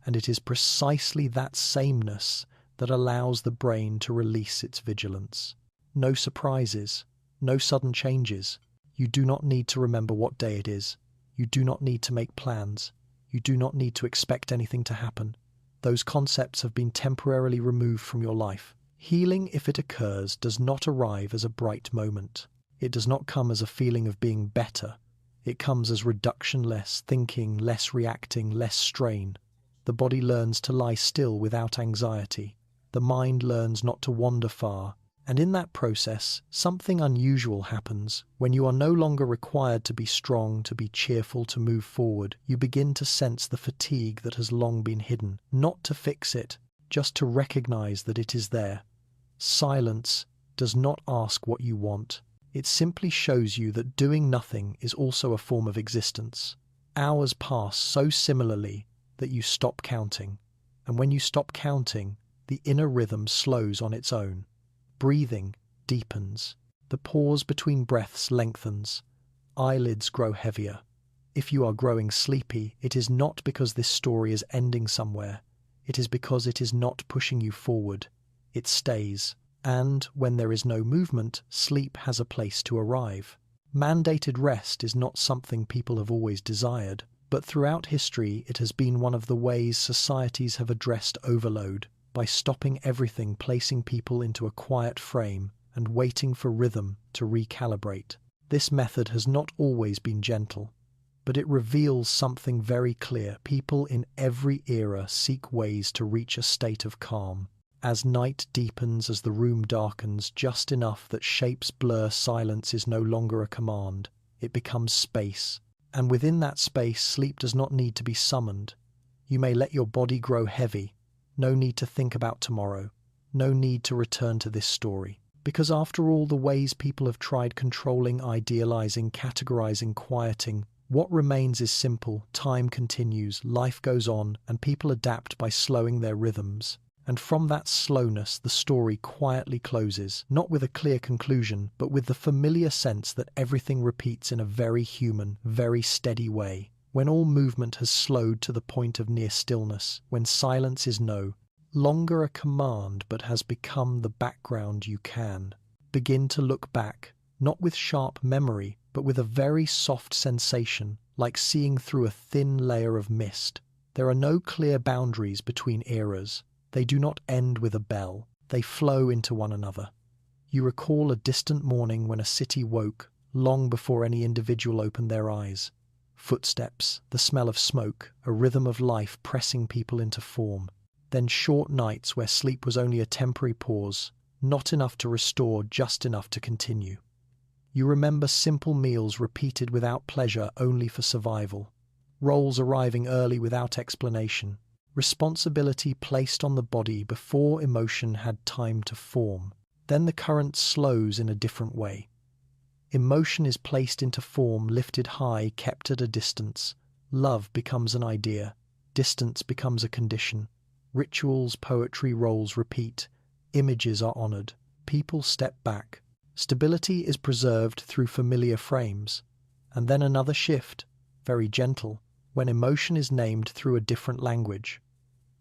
and it is precisely that sameness that allows the brain to release its vigilance. No surprises, no sudden changes. You do not need to remember what day it is. You do not need to make plans. You do not need to expect anything to happen. Those concepts have been temporarily removed from your life. Healing, if it occurs, does not arrive as a bright moment. It does not come as a feeling of being better. It comes as reduction, less thinking, less reacting, less strain. The body learns to lie still without anxiety. The mind learns not to wander far. And in that process, something unusual happens. When you are no longer required to be strong, to be cheerful, to move forward, you begin to sense the fatigue that has long been hidden. Not to fix it, just to recognize that it is there. Silence does not ask what you want. It simply shows you that doing nothing is also a form of existence. Hours pass so similarly that you stop counting. And when you stop counting, the inner rhythm slows on its own. Breathing deepens. The pause between breaths lengthens. Eyelids grow heavier. If you are growing sleepy, it is not because this story is ending somewhere. It is because it is not pushing you forward. It stays. And when there is no movement, sleep has a place to arrive. Mandated rest is not something people have always desired, but throughout history it has been one of the ways societies have addressed overload, by stopping everything, placing people into a quiet frame, and waiting for rhythm to recalibrate. This method has not always been gentle, but it reveals something very clear. People in every era seek ways to reach a state of calm. As night deepens, as the room darkens just enough that shapes blur, silence is no longer a command. It becomes space. And within that space, sleep does not need to be summoned. You may let your body grow heavy. No need to think about tomorrow. No need to return to this story. Because after all the ways people have tried controlling, idealizing, categorizing, quieting, what remains is simple. Time continues, life goes on, and people adapt by slowing their rhythms. And from that slowness, the story quietly closes, not with a clear conclusion, but with the familiar sense that everything repeats in a very human, very steady way. When all movement has slowed to the point of near stillness, when silence is no longer a command but has become the background you can begin to look back, not with sharp memory, but with a very soft sensation, like seeing through a thin layer of mist. There are no clear boundaries between eras. They do not end with a bell. They flow into one another. You recall a distant morning when a city woke, long before any individual opened their eyes. Footsteps, the smell of smoke, a rhythm of life pressing people into form. Then short nights where sleep was only a temporary pause, not enough to restore, just enough to continue. You remember simple meals repeated without pleasure only for survival. Roles arriving early without explanation. Responsibility placed on the body before emotion had time to form. Then the current slows in a different way. Emotion is placed into form, lifted high, kept at a distance. Love becomes an idea. Distance becomes a condition. Rituals, poetry, roles repeat. Images are honored. People step back. Stability is preserved through familiar frames. And then another shift, very gentle, when emotion is named through a different language.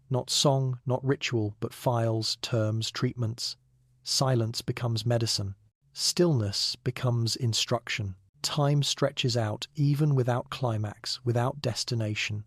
Not song, not ritual, but files, terms, treatments. Silence becomes medicine. Stillness becomes instruction. Time stretches out even without climax, without destination.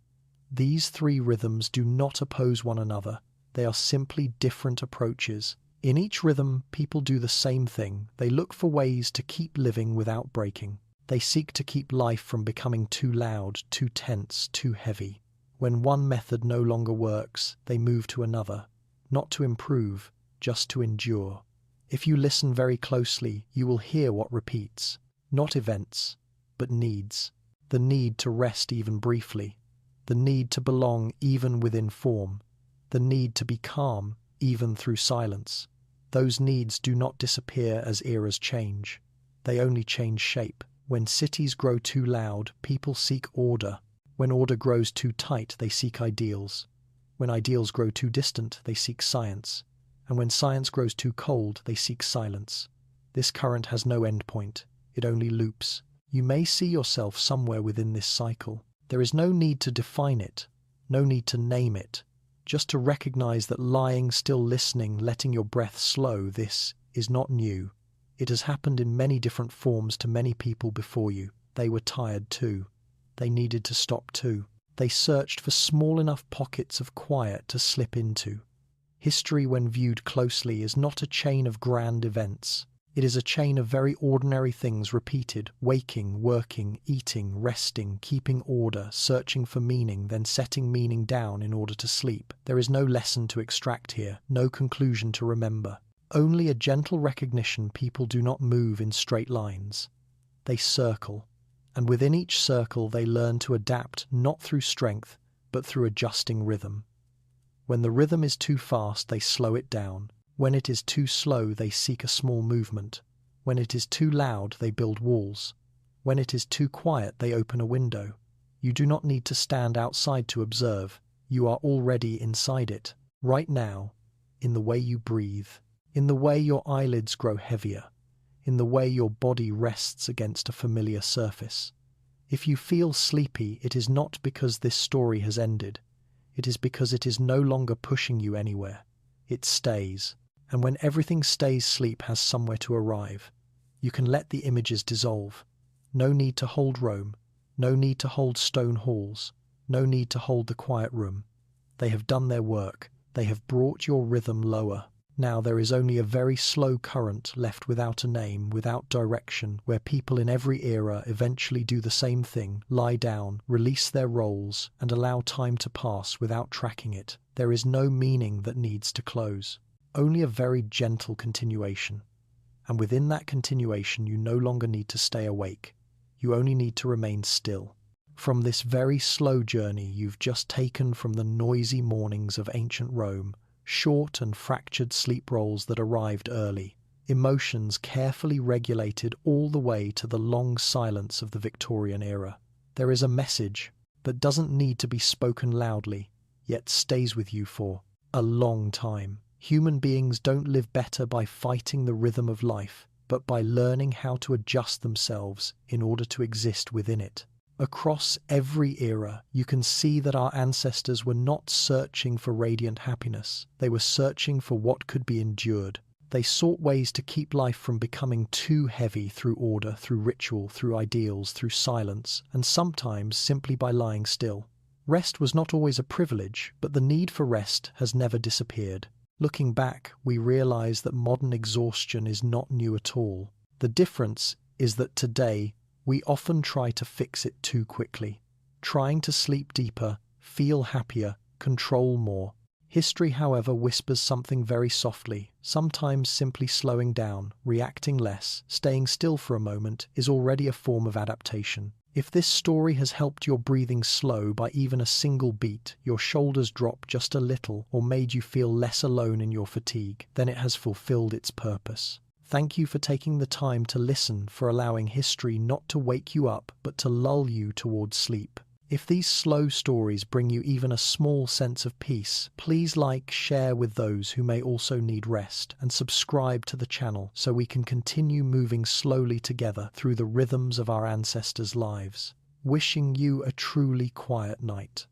These three rhythms do not oppose one another. They are simply different approaches. In each rhythm, people do the same thing. They look for ways to keep living without breaking. They seek to keep life from becoming too loud, too tense, too heavy. When one method no longer works, they move to another, not to improve, just to endure. If you listen very closely, you will hear what repeats. Not events, but needs. The need to rest even briefly. The need to belong even within form. The need to be calm even through silence. Those needs do not disappear as eras change. They only change shape. When cities grow too loud, people seek order. When order grows too tight, they seek ideals. When ideals grow too distant, they seek science. And when science grows too cold, they seek silence. This current has no end point. It only loops. You may see yourself somewhere within this cycle. There is no need to define it, no need to name it, just to recognize that lying still listening, letting your breath slow, this is not new. It has happened in many different forms to many people before you. They were tired too. They needed to stop too. They searched for small enough pockets of quiet to slip into. History, when viewed closely, is not a chain of grand events. It is a chain of very ordinary things repeated, waking, working, eating, resting, keeping order, searching for meaning, then setting meaning down in order to sleep. There is no lesson to extract here, no conclusion to remember. Only a gentle recognition people do not move in straight lines. They circle, and within each circle they learn to adapt not through strength, but through adjusting rhythm. When the rhythm is too fast, they slow it down. When it is too slow, they seek a small movement. When it is too loud, they build walls. When it is too quiet, they open a window. You do not need to stand outside to observe. You are already inside it, right now, in the way you breathe, in the way your eyelids grow heavier, in the way your body rests against a familiar surface. If you feel sleepy, it is not because this story has ended. It is because it is no longer pushing you anywhere. It stays. And when everything stays, sleep has somewhere to arrive. You can let the images dissolve. No need to hold Rome. No need to hold stone halls. No need to hold the quiet room. They have done their work. They have brought your rhythm lower. Now there is only a very slow current left without a name, without direction, where people in every era eventually do the same thing, lie down, release their roles, and allow time to pass without tracking it. There is no meaning that needs to close. Only a very gentle continuation. And within that continuation you no longer need to stay awake. You only need to remain still. From this very slow journey you've just taken from the noisy mornings of ancient Rome, short and fractured sleep roles that arrived early, emotions carefully regulated all the way to the long silence of the Victorian era. There is a message that doesn't need to be spoken loudly, yet stays with you for a long time. Human beings don't live better by fighting the rhythm of life, but by learning how to adjust themselves in order to exist within it. Across every era, you can see that our ancestors were not searching for radiant happiness. They were searching for what could be endured. They sought ways to keep life from becoming too heavy through order, through ritual, through ideals, through silence, and sometimes simply by lying still. Rest was not always a privilege, but the need for rest has never disappeared. Looking back, we realize that modern exhaustion is not new at all. The difference is that today, we often try to fix it too quickly, trying to sleep deeper, feel happier, control more. History, however, whispers something very softly. Sometimes simply slowing down, reacting less, staying still for a moment is already a form of adaptation. If this story has helped your breathing slow by even a single beat, your shoulders drop just a little, or made you feel less alone in your fatigue, then it has fulfilled its purpose. Thank you for taking the time to listen, for allowing history not to wake you up, but to lull you towards sleep. If these slow stories bring you even a small sense of peace, please like, share with those who may also need rest, and subscribe to the channel so we can continue moving slowly together through the rhythms of our ancestors' lives. Wishing you a truly quiet night.